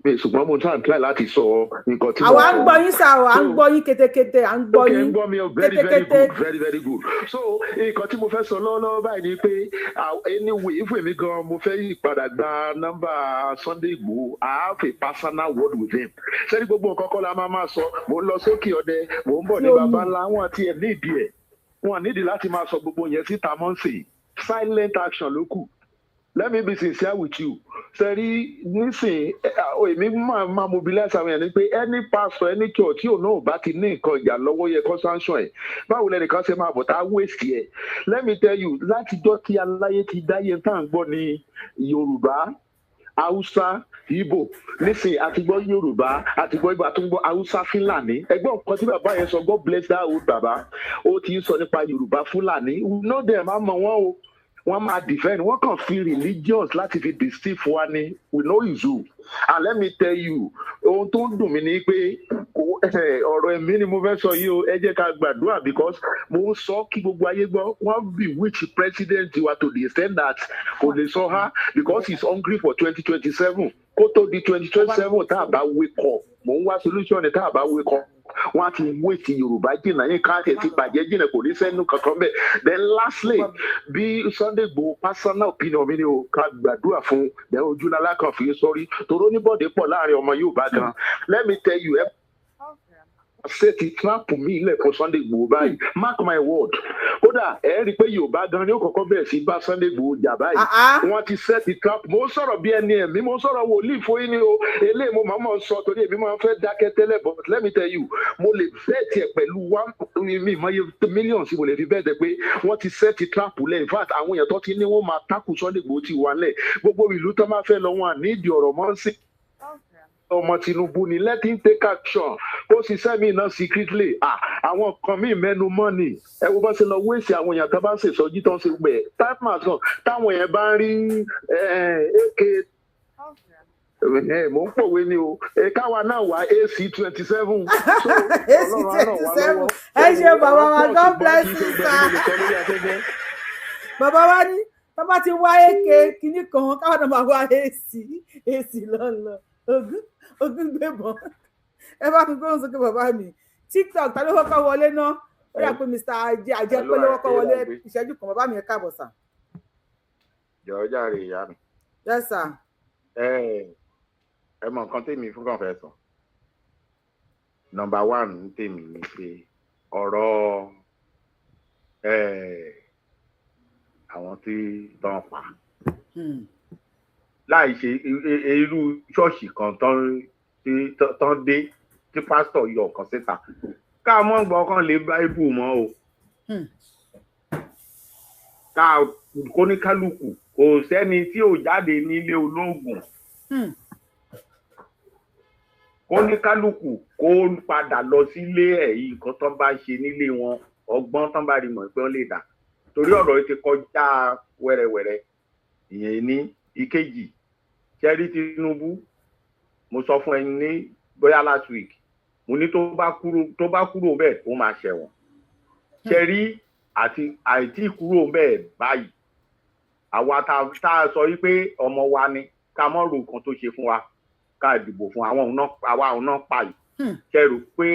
mí ṣùgbọ́n mo try láti sọ nǹkan tí mo sọ. àwa ń gbọ́ yín sá o à ń gbọ́ yín kétékété à ń gbọ́ yín ń gbọ́ mi kétékété very good so nǹkan tí mo fẹ́ sọ lọ́wọ́lọ́wọ́ báyìí ni pé anyway ìfún èmi gan mo fẹ́ yí padà gba nọ́mbà Sunday Igboho I have a personal word with him sẹ́ni gbogbo nǹkan kọ́ la máa sọ mo ń lọ sókè ọdẹ mo ń bọ̀ ní baba ńlá wọn àti ẹ̀ nídìí ẹ̀ wọn nídìí láti máa sọ gbogbo yẹn síta mọ́ǹsì silent action ló kù. Let me be sincere with you. Sẹ́rí nísìn èmi máa mobilize àwọn èèyàn ni pé any pastor any church tí òun náà bá ti ní nǹkan ìjà lọ́wọ́ yẹ kó sanction ẹ̀ báwo lẹ́nìkan ṣe máa bọ̀ tá a waste ẹ̀. Let me tell you látijọ́ tí aláyé ti dáyé tá à ń gbọ́ ní Yorùbá Hausa Igbo nísìn àtìgbọ́ Yorùbá àtìgbọ́ Igbo àtúngbọ́ Hausa Fúlàní ẹgbẹ́ nǹkan tí bàbá yẹn sọ God bless that old bàbá ó ti ń sọ nípa Yorùbá Fúlàní we know them á mọ̀ wọ́n o wọ́n máa defend wọ́n kàn fi religions láti fi deceive wa ni we know is who and let me tell you ohun tó ń dùn mí ni pé ọ̀rọ̀ ẹ̀mí ni mo fẹ́ sọ yìí o ẹ jẹ́ ká gbàdúrà because mo ń sọ kí gbogbo ayé gbọ́ wọ́n bewitch president wa to the extent that kò lè sọ ha because he is hungry for 2027 kó tó di 2027 tá a bá wake up mò ń wá solution tá a bá wake up wọn á ti wé ti Yorùbá jìnnà yín ká tẹ̀ ti bàjẹ́ jìnnà kò ní sẹ́nu kankan bẹ́ẹ̀. Then lastly bí Sunday Igboho personal opinion mi ni o ká gbàdúrà fún Deoju lálákàn fi sọrí toró níbọ̀dé pọ̀ láàrin ọmọ Yorùbá gan. Let me tell you ṣé ti trap mi ilẹ̀ fún Sunday Igboho báyìí mark my word kódà ẹ rí i pé Yorùbá gan ni ó kọ́kọ́ bẹ̀rẹ̀ sí bá Sunday Igboho jà báyìí wọ́n ti set the trap mo sọ̀rọ̀ bí ẹni ẹ̀mí mo sọ̀rọ̀ wòlíì fún yín ni o eléyìí mo máa ń sọ torí èmi máa ń fẹ́ dákẹ́ tẹ́lẹ̀ but let me tell you mo lè bẹ́ẹ̀ tiẹ̀ pẹ̀lú 1 million sí mo lè fi bẹ́ẹ̀ tẹ̀ pé wọ́n ti set the trap lẹ̀ in fact àwọn èèyàn tó ti ní wọ́n máa takù Sunday Igboho ti wà lẹ̀ gbogbo ìlú tó máa fẹ́ lọ wọn àníìdí ọ̀rọ̀ mọ́ sí ọmọ Tinubu ni let him take action ó ṣiṣẹ́ mi náà secretly àwọn kan míì mẹ́nu mọ́ ni ẹ wo bá ṣe lọ wéèsì àwọn èèyàn tó bá ń ṣèṣọ́jí tó ń ṣe gbẹ̀ typeman kan táwọn èèyàn bá ń rí AK mò ń pòwe ni o káwa náà wá AC-27 AC-27 ẹ ṣe bàbá wa God bless you sir bàbá wa ní tó bá ti wá AK kìíní kan káwa náà máa wá AC lọ́nà ogún gbẹ̀bọ̀n ẹ bá mi gbóhùn sókè bàbá mi TikTok ta ló kọ́kọ́ wọlé náà ó yà pé Mr. Ajẹ́ pé ló kọ́kọ́ wọlé ìṣẹ́jú kan bàbá mi ẹ káàbọ̀ sà. jọ̀ọ́jà rè ìyá mi. Yes sir. ẹ mọ nǹkan tèmi fún kàn fẹ́ sọ number 1 tèmi ni pé ọ̀rọ̀ àwọn tí tán pa láì ṣe irú ṣọ́ọ̀ṣì kan tán dé tí pásítọ̀ yọ ọ̀kan síta ká mọ́ gbọ́ kan lè báíbù mọ́ o ká kóníkálùkù kò sẹ́ni tí ò jáde nílé olóògùn kóníkálùkù kó padà lọ sílé ẹ̀yìn nǹkan tán bá ṣe nílé wọn ọgbọ́n tán bá rí mọ̀ pé wọ́n lè dà torí ọ̀rọ̀ yìí ti kọjá wẹ́rẹ́wẹ́rẹ́ ìyẹn ní ìkejì ṣẹ́rí Tinubu mo sọ fún ẹni ní bóyá last week mo ní tó bá kúrò bẹ́ẹ̀ ó máa ṣẹ̀wọ̀n ṣẹ́rí àìtí kúrò bẹ́ẹ̀ báyìí àwa tá a sọ wípé ọmọ wa ni ká mọ́ ro nǹkan tó ṣe fún wa ká dìbò fún àwa òun náà pààyè ṣẹ́rù pé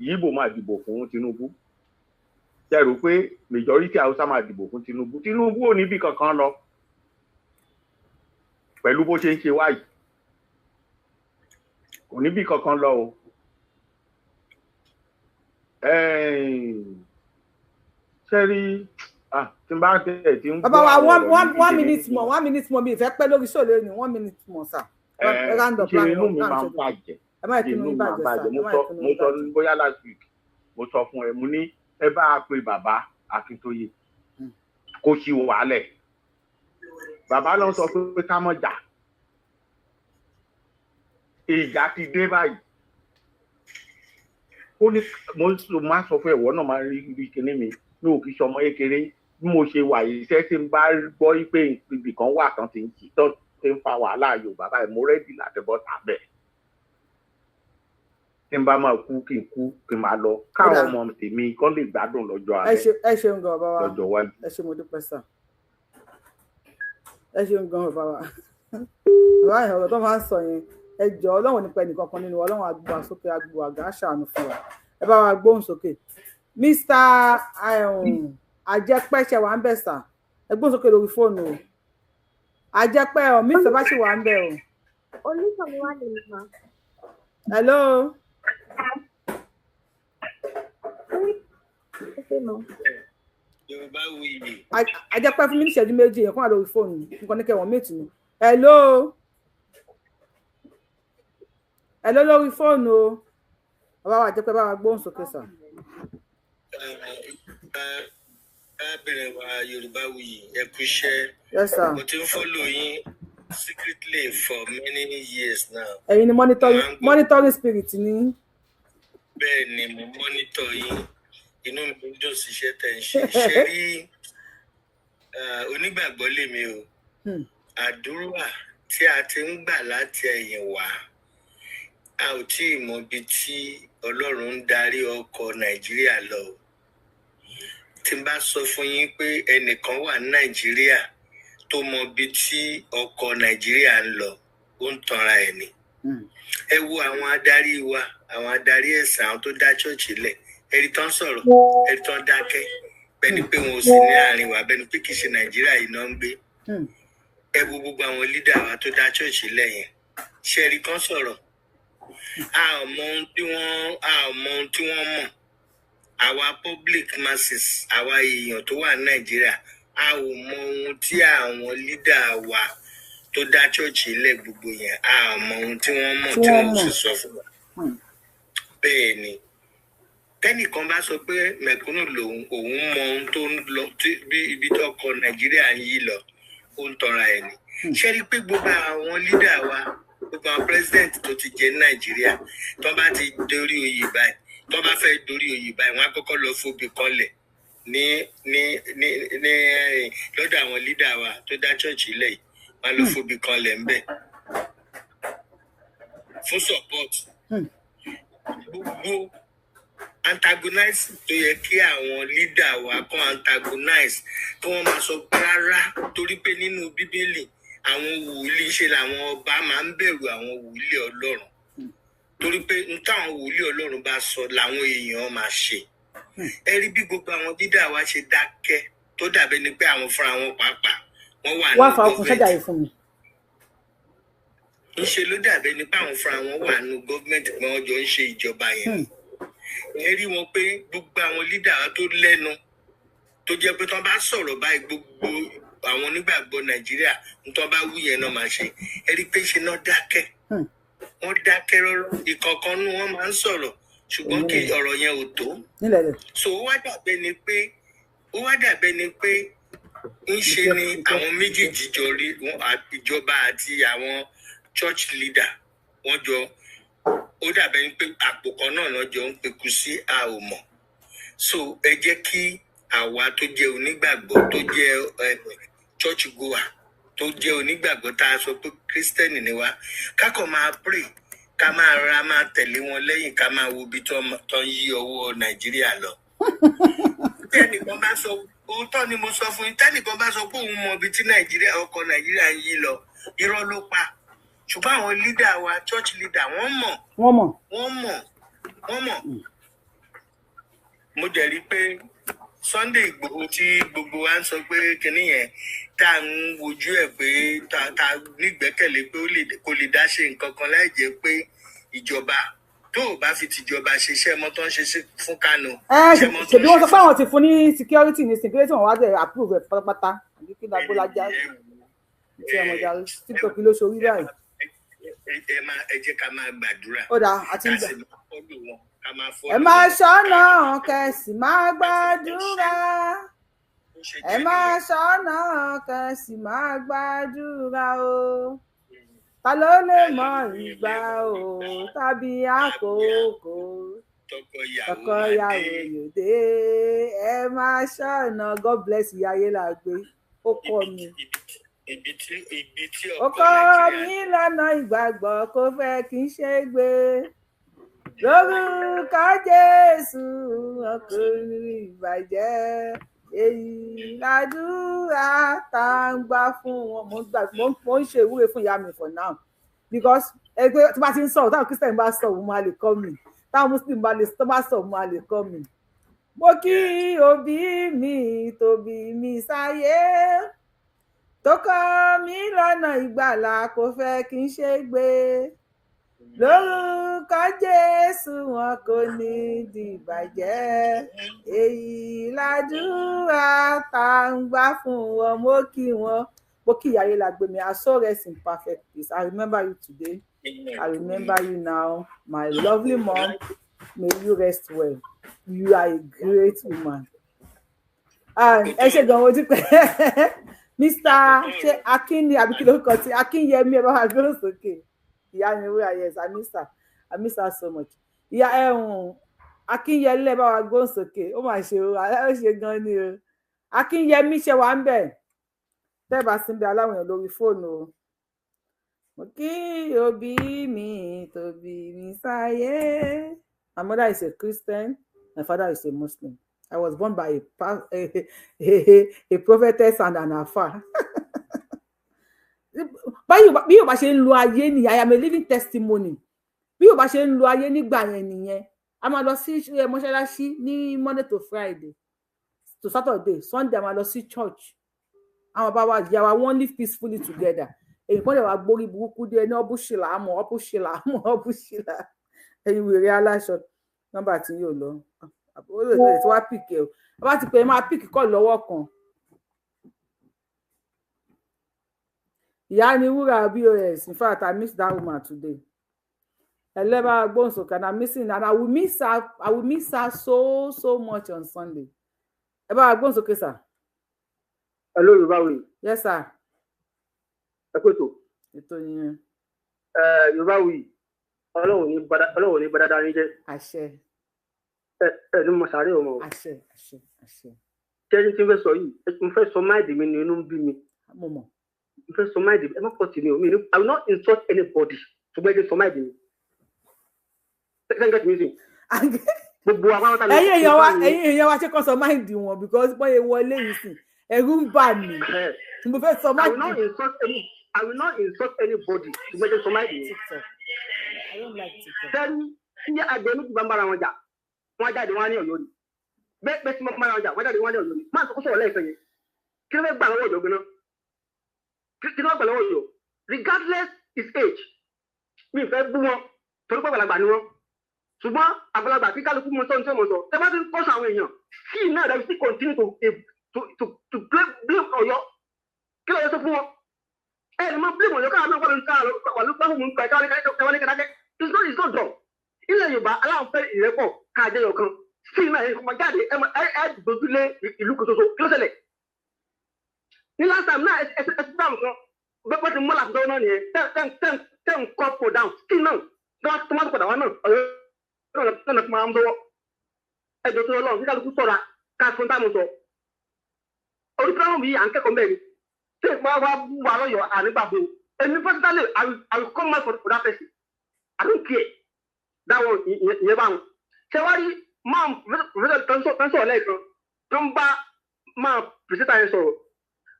yíbò máa dìbò fún Tinubu ṣẹ́rù pé majority Hausa máa dìbò fún Tinubu ò níbi kankan lọ pẹ̀lú bó ṣe ń ṣe wáyìí kò níbi kankan lọ o ṣẹ́rí tí n bá tẹ̀ tí ń gbọ́ bàbá wa 1 minute more mi ìfẹ́ pẹ́ lórí ṣòlè ní 1 minute more sà. ṣe inú mi máa ń bàjẹ́ inú mi máa ń bàjẹ́ mo sọ bóyá last week mo sọ fún ẹ mo ní ẹ bá a pe bàbá Akíntóyè kó ṣì wàálẹ̀ bàbá ló ń sọ pé ká mọ̀ jà ìjà ti dé báyìí ó ní mo máa sọ fún ẹ̀wọ́ náà máa rí kíní mi ní òkè sọmọ kékeré bí mo ṣe wà yìí iṣẹ́ tí n bá gbọ́ pé ibì kan wà tán ti ń kí tán ti ń fa wàhálà Yorùbá báyìí mo rẹ́dì láti bọ́ tàbẹ̀ tí n bá máa kú kí n máa lọ káwọn ọmọ tèmi kán lè gbádùn lọ́jọ́ alẹ́ ẹ ṣeun gan bàbá wa lọ́jọ́ wájú. ẹ ṣe mo dúpẹ́ sà ẹ ṣeun gan bàbá wa bàbá yẹn ọ̀rọ̀ tó máa ń sọ yẹn ẹ jọ Ọlọ́run nípa ẹnì kankan nínú Ọlọ́run àgbò àsókè àgbò àgá ṣàánú fún wa ẹ bá wa gbóhùn sókè Mr. Ajẹ́pẹ́ ṣe wà ń bẹ̀ sà ẹ gbóhùn sókè lórí fóònù o Ajẹ́pẹ́ ọ Mr. bá ṣì wà ń bẹ̀ o. Olùsọ̀mi wà lè mọ̀. Hello. Ajẹ́pẹ́ fún mi ní ìṣẹ́jú méjì yẹn kún àlọ́ orí fóònù nǹkan ní kẹwọ́n méjì ni. Hello. Hello lórí fóònù o bàbá wa Ajẹ́pẹ́ bá wa gbóhùn sókè sà. Bẹ̀rẹ̀ wa Yorùbáwuye ẹ kú iṣẹ́. Yes sir. Mo ti ń follow yín secretly for many years now. Ẹ̀yin ni monitoring spirit ni. Bẹ́ẹ̀ ni mo monitor yín inú mi ń dùn síṣẹ́ tẹ̀ ń ṣe ṣe rí onígbàgbọ́ lèmi o àdúrà tí a ti ń gbà láti ẹ̀yìn wá a ò tí ì mọ ibi tí Ọlọ́run ń darí ọkọ̀ Nàìjíríà lọ. Tí n bá sọ fún yín pé ẹnìkan wà ní Nàìjíríà tó mọ ibi tí ọkọ̀ Nàìjíríà ń lọ ó ń tanra ẹ̀ ni. Ẹ wo àwọn adarí wa, àwọn adarí ẹ̀sìn, àwọn tó dá chọ́ọ̀chì lẹ̀, ẹ̀rí tán sọ̀rọ̀, ẹ̀rí tán dákẹ́, bẹ́ni pé wọn ò sí ní àárín wa, bẹ́ni pé kì í ṣe Nàìjíríà yìí náà ń gbé. Ẹ wo gbogbo àwọn lídà wa tó dá chọ́ọ̀chì lẹ̀ yẹn, ṣé ẹ̀rí kan sọ̀rọ̀? A ò mọ ohun tí wọ́n mọ̀. Àwa public masses, àwa èèyàn tó wà ní Nàìjíríà, a ò mọ ohun tí àwọn lídà wa tó dá chọ́ọ̀chì ilẹ̀ gbogbo yẹn, a ò mọ ohun tí wọ́n mọ̀ tí wọ́n sì sọ fún wa. Bẹ́ẹ̀ ni tẹ́nìkan bá sọ pé mẹ̀kúnnù òun mọ ohun tó ń lọ bí ibi tó kọ Nàìjíríà ń yí lọ, ó ń tọra ẹ̀ ni. Ṣé rí pé gbogbo àwọn lídà wa, gbogbo àwọn president tó ti jẹ ní Nàìjíríà, tó bá ti dórí oyè báyìí, tó bá fẹ́ dórí oyè báyìí, wọ́n á kọ́kọ́ lọ fòbí kanlẹ̀ ní lọ́dọ̀ àwọn lídà wa tó dá chọ́ọ̀chì ilẹ̀ yìí, wọ́n á lọ fòbí kanlẹ̀ ń bẹ̀ fún support. Gbogbo antagonize tó yẹ kí àwọn lídà wa kan antagonize kí wọ́n máa sọ pé rárá, torí pé nínú Bíbélì àwọn wòlíì ṣe làwọn ọba máa ń bẹ̀rù àwọn wòlíì Ọlọ́run, torí pé n táwọn wòlíì Ọlọ́run bá sọ làwọn èèyàn máa ṣe. Ẹ rí bí gbogbo àwọn lídà wa ṣe dákẹ́ tó dàbí ni pé àwọn fúnra wọn pàápàá wọ́n wà ní gọ́ọ̀mẹ̀ntì. Ńṣe ló dàbí ni pé àwọn fúnra wọn wà ní gọ́ọ̀mẹ̀ntì pé wọ́n jọ ń ṣe ìjọba yẹn. Ẹ rí wọn pé gbogbo àwọn lídà wa tó lẹ́nu tó jẹ́ pé tí wọ́n bá sọ̀rọ̀ báyìí gbogbo àwọn onígbàgbọ́ Nàìjíríà nítorí wọ́n bá wú yẹn náà máa ṣe. Ẹ rí pé ṣe náà dákẹ́. Wọ́n dákẹ́ rọ́rọ́, ìkọ̀ọ̀kan nú wọn máa ń sọ̀rọ̀ ṣùgbọ́n kí ọ̀rọ̀ yẹn ò tó. So ó wá dàbẹ́ ni pé ń ṣe ni àwọn méjèèjì jọ rí ìjọba àti àwọn church leader wọ́n jọ, ó dàbẹ́ ni pé àpò kan náà lọ́jọ́ ń pekú sí a ò mọ̀. So ẹ jẹ́ kí àwa tó jẹ́ onígbàgbọ́ tó jẹ́ church goer tó jẹ́ onígbàgbọ́ tá a sọ pé Christian ni wá, ká kàn máa pray, ká máa ra máa tẹ̀lé wọn lẹ́yìn, ká máa wo ibi tó ń yí ọwọ́ Nàìjíríà lọ. Tẹ́nìkan bá sọ, òótọ́ ni mo sọ fún yín, tẹ́nìkan bá sọ pé òun mọ ibi tí ọkọ̀ Nàìjíríà ń yí lọ, irọ́ ló pa. Ṣùgbọ́n àwọn lídà wa, church leader, wọ́n mọ̀. Mo jẹ́ rí pé Sunday Igboho tí gbogbo wa ń sọ pé kinní yẹn tá à ń wojú ẹ̀ pé tá nígbẹ́kẹ̀lé pé kò lè dá ṣe nǹkan kan láì jẹ́ pé ìjọba tó o bá fi tìjọba ṣiṣẹ́ mọ́ tó ń ṣe fún Kánò. Ṣèbí wọ́n sọ pé àwọn ti fún ní security ní security wọn wá dẹ̀ approve ẹ̀ pátápátá àbí kí Lágbólájà tí ọmọ ìjà TikTok ló ṣorí báyìí. Ẹ jẹ́ ká máa gbàdúrà. Ó dáa, àti ń gbà. Ẹ máa ṣọ́nà kẹ̀sì máa gbàdúrà. Ẹ máa ṣọ́nà kẹ̀sì máa gbàdúrà o. Ta ló lè mọ ìgbà o tàbí àkókò ọkọ ìyàwó yòdè. Ẹ máa ṣọ́nà. God bless you Ayélàgbé. Ó kọ́ mi. Ó kọ́ mi lọ́nà ìgbàgbọ́ kó fẹ́ kí n ṣe gbé. Lórúkọ Jésù ọkùnrin ìbàjẹ́ èyí ládùúrà tá ń gbà fún wọn. Mo ń ṣe ìwúre fún ìyá mi for now because ẹgbẹ́ tí wọ́n ti ń sọ̀rọ̀ táwọn Christian bá sọ̀rọ̀ mo máa lè kọ́ mi, táwọn Muslim bá sọ̀rọ̀ mo máa lè kọ́ mi. Mo kí òbí mi tó bí mi sáyé tó kọ́ mi lọ́nà ìgbàlà kò fẹ́ kí n ṣe gbé. Lórúkọ Jésù wọn kò ní dìbàjẹ́ èyí ládùúrà tá ń gbà fún wọn. Mo kí wọn, mo kí Ayélàgbé mi. I so rest in perfect peace. I remember you today. I remember you now, my lovely mom. May you rest well. You are a great woman. Ẹ ṣe gan ojú pé Mr. ṣe Akin ni àbí kí ló kọ sí Akinyemi ẹ bá wà gbọ́dọ̀ sókè. Ìyá mi wúrà, yes, I miss her so much. Ìyá Akinyẹlẹ bá wa gbọ́dọ̀ sókè. Ó mà ṣe o, ó ṣe gan ni o. Akinyemi ṣe wà ń bẹ̀. Tẹ́ bá sí ń bẹ aláwọ̀ èèyàn lórí fóònù o. Mo kí òbí mi tó bí mi sáyé. My mother is a Christian. My father is a Muslim. I was born by a prophetess and an alpha. bí Yorùbá ṣe ń lo ayé ni I am a living testimony bí Yorùbá ṣe ń lo ayé nígbà yẹn nìyẹn a máa lọ sí mọ́ṣáláṣí ní Monday to Friday to Saturday Sunday a máa lọ sí church àwọn bàbá wa ìyá wa wọ́n live peacefully together èyí kan lè wá gbórí burúkú dé ní ọbúṣìlà ẹ̀yin wèrè aláṣọ nọ́mbà tí yóò lọ ó lè tí wàá pìkì ẹ o bá ti pè é máa pìkì kọ́ lọ́wọ́ kan. ìyá ni wúrà BOS in fact I miss that woman today. Eleba Gbonsoke and I'm missing and I will miss her so much on Sunday. Eba Gbonsoke sir. Hello Yorubawuye. Yes sir. Ẹ kú ètò. Ètò yẹn. Yorubawuye. Ọlọ́run ní bàdàdà ní jẹ́. Àṣẹ. Ní mo sáré ọmọ. Àṣẹ. Kẹ́ni tí n fẹ́ sọ yìí, mo fẹ́ sọ máìdì mi ní inú ń bí mi. Mo mọ̀. Mo fẹ́ sọ máìdì mi, ẹ má pọ̀ sí mi o, I will not insult anybody. Ṣùgbọ́n ẹ jẹ́ sọ máìdì mi. Ẹ̀yin èèyàn wa ṣe kàn sọ máìdì wọn because bọ́yẹ wọlé yìí sìn ẹ̀rù ń bà mí. Mo fẹ́ sọ máìdì. I will not insult anybody. Ṣùgbọ́n ẹ jẹ́ sọ máìdì mi. Sẹ́ni ní àgbẹ̀ méjì bá ń bára wọn jà, wọ́n jáde wọ́n á ní ọ̀yọ́ ni. Bẹ́ẹ̀ tí wọ́n bára wọn jà, wọ́n jáde wọ́n á ní ọ̀yọ́ ni. Máa sọ sọ̀rọ̀ lẹ́ẹ̀kan yẹn. Kí ló fẹ́ gbà lọ́wọ́ ọ̀yọ́ gan-an? Kí ló fẹ́ gbà lọ́wọ́ ọ̀yọ́? Regardless his age, mi fẹ́ bú wọn torí pé àgbàlagbà ni wọn. Ṣùgbọ́n àgbàlagbà kí kálukú mọ sọ́run tí mo sọ. Ẹ bá ti ń kọ́sọ̀ àwọn èèyàn. He now that we still continue to blame Ọ̀yọ́. Kí ló yẹ sọ fún wọn? Ẹ ní máa blame Ọ̀yọ́ káwọn náà wà ló pẹ́ fún mi káwọn ní kẹ́kẹ́. It's not done. Ilẹ̀ Yorùbá aláwọ̀ fẹ́ ìrẹ́pọ̀ káàjẹ́ yọ̀ kan. Sí náà ẹ̀ kọ́mọ jáde ẹ̀ dojúlé ìlú kan ṣoṣo. Kí ló ṣẹlẹ̀? Ní last time náà ẹ ti dáhùn kan. Bẹ́ẹ̀ ti mọ́lá àtúntò náà nìyẹn. Tẹ́ ń kọ́ pọ̀ down. Sí náà tó máa ń padà wá náà Ọ̀yọ́ náà máa ń bọ́wọ́. Ẹjọ́ tó lọ́wọ́ nígbà tó sọ̀ra ká fún táàmù sọ. Orí pílọ́ọ̀mù yìí à ń kẹ́kọ̀ọ́ mẹ́rin. Ṣé ìpá wa bú wa lọ́yọ̀ ànígbàgbọ́? Èmi personally I will come out for that person. I don't care. That one ìyẹn bá wọn. Ṣé wá rí máa tẹ́ńsọ̀ lẹ́ẹ̀kan tó ń bá máa pèsèta yẹn sọ̀rọ̀.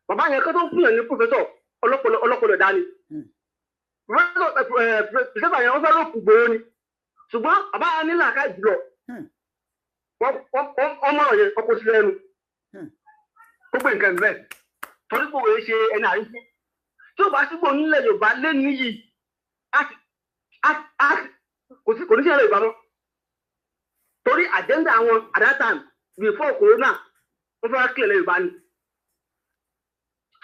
Bàbá yẹn kó tó fún yẹn ní pòfẹ́sọ̀ ọlọ́pọlọ dání. Pèsèta yẹn wọ́n fẹ́ lọ́ọ̀kù gbòòrò ni. Ṣùgbọ́n bàbá yẹn nílò àká jùlọ. Wọ́n mọ̀rọ̀ yẹn ọkọ̀ sí lẹ́nu. Ó pè nǹkan bẹ́ẹ̀. Torí kò wéé ṣe ẹni àrífí. Tí ó bá sígbó nílẹ̀ Yorùbá lé níyì, kò ní sí ẹ̀rọ ìbámu. Torí agenda àwọn at that time before corona wọ́n fẹ́ kílẹ̀ Yorùbá ni.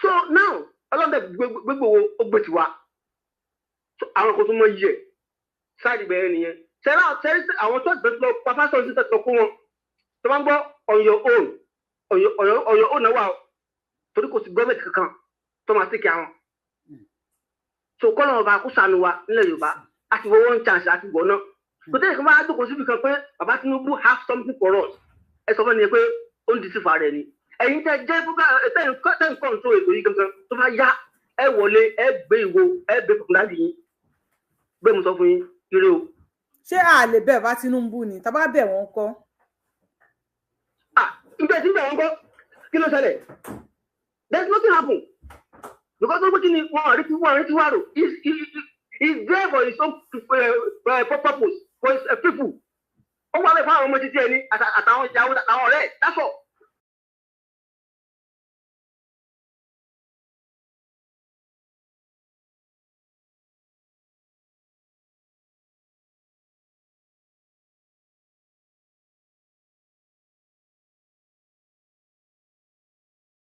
So now ọlọ́dẹ gbogbo ó gbé tiwa. Àwọn kò tún mọ yíyẹ sáàdì bẹ̀rẹ̀ nìyẹn. Sẹ́rí àwọn tó gbé lọ pàfásọ̀ sí tẹ̀sán kó wọn. Tó bá ń gbọ́ on your own náà wà torí kò sí gọ́ọ̀mẹ̀tì kankan tó máa sí kí àwọn. So kọ́nà ọba kó sànù wa nílẹ̀ Yorùbá àti wọ́n one chance àti wọ́n náà. Kò tẹ́lẹ̀ kí wọ́n á dókòó síbi kan pé bàbá Tinubu have something for us. Ẹ sọ fún mi pé ó ń di sí fa rẹ̀ ni. Ẹ̀yin tẹ́ jẹ́ tẹ́ ń kọ́ńtró ètò yìí gangan tó bá yá ẹ wọlé ẹ gbé ìwo ẹ gbé kùnà yìí. Bẹ́ẹ̀ mo sọ fún yín kiri o. Ṣé a lè bẹ̀ bá Tinubu ni tàbá bẹ̀ wọ́n kọ́? Ǹjẹ́ tí ń bẹ̀ wọ́n kọ́ kí ló ṣẹlẹ̀? There's nothing happen because wọ́n kí ni wọ́n rí tí wà rò is there for his own purpose for his people. Ó wà lè fún àwọn ọmọ títí ẹni àtàwọn ìyàwó àtàwọn ọ̀rẹ́ that's all.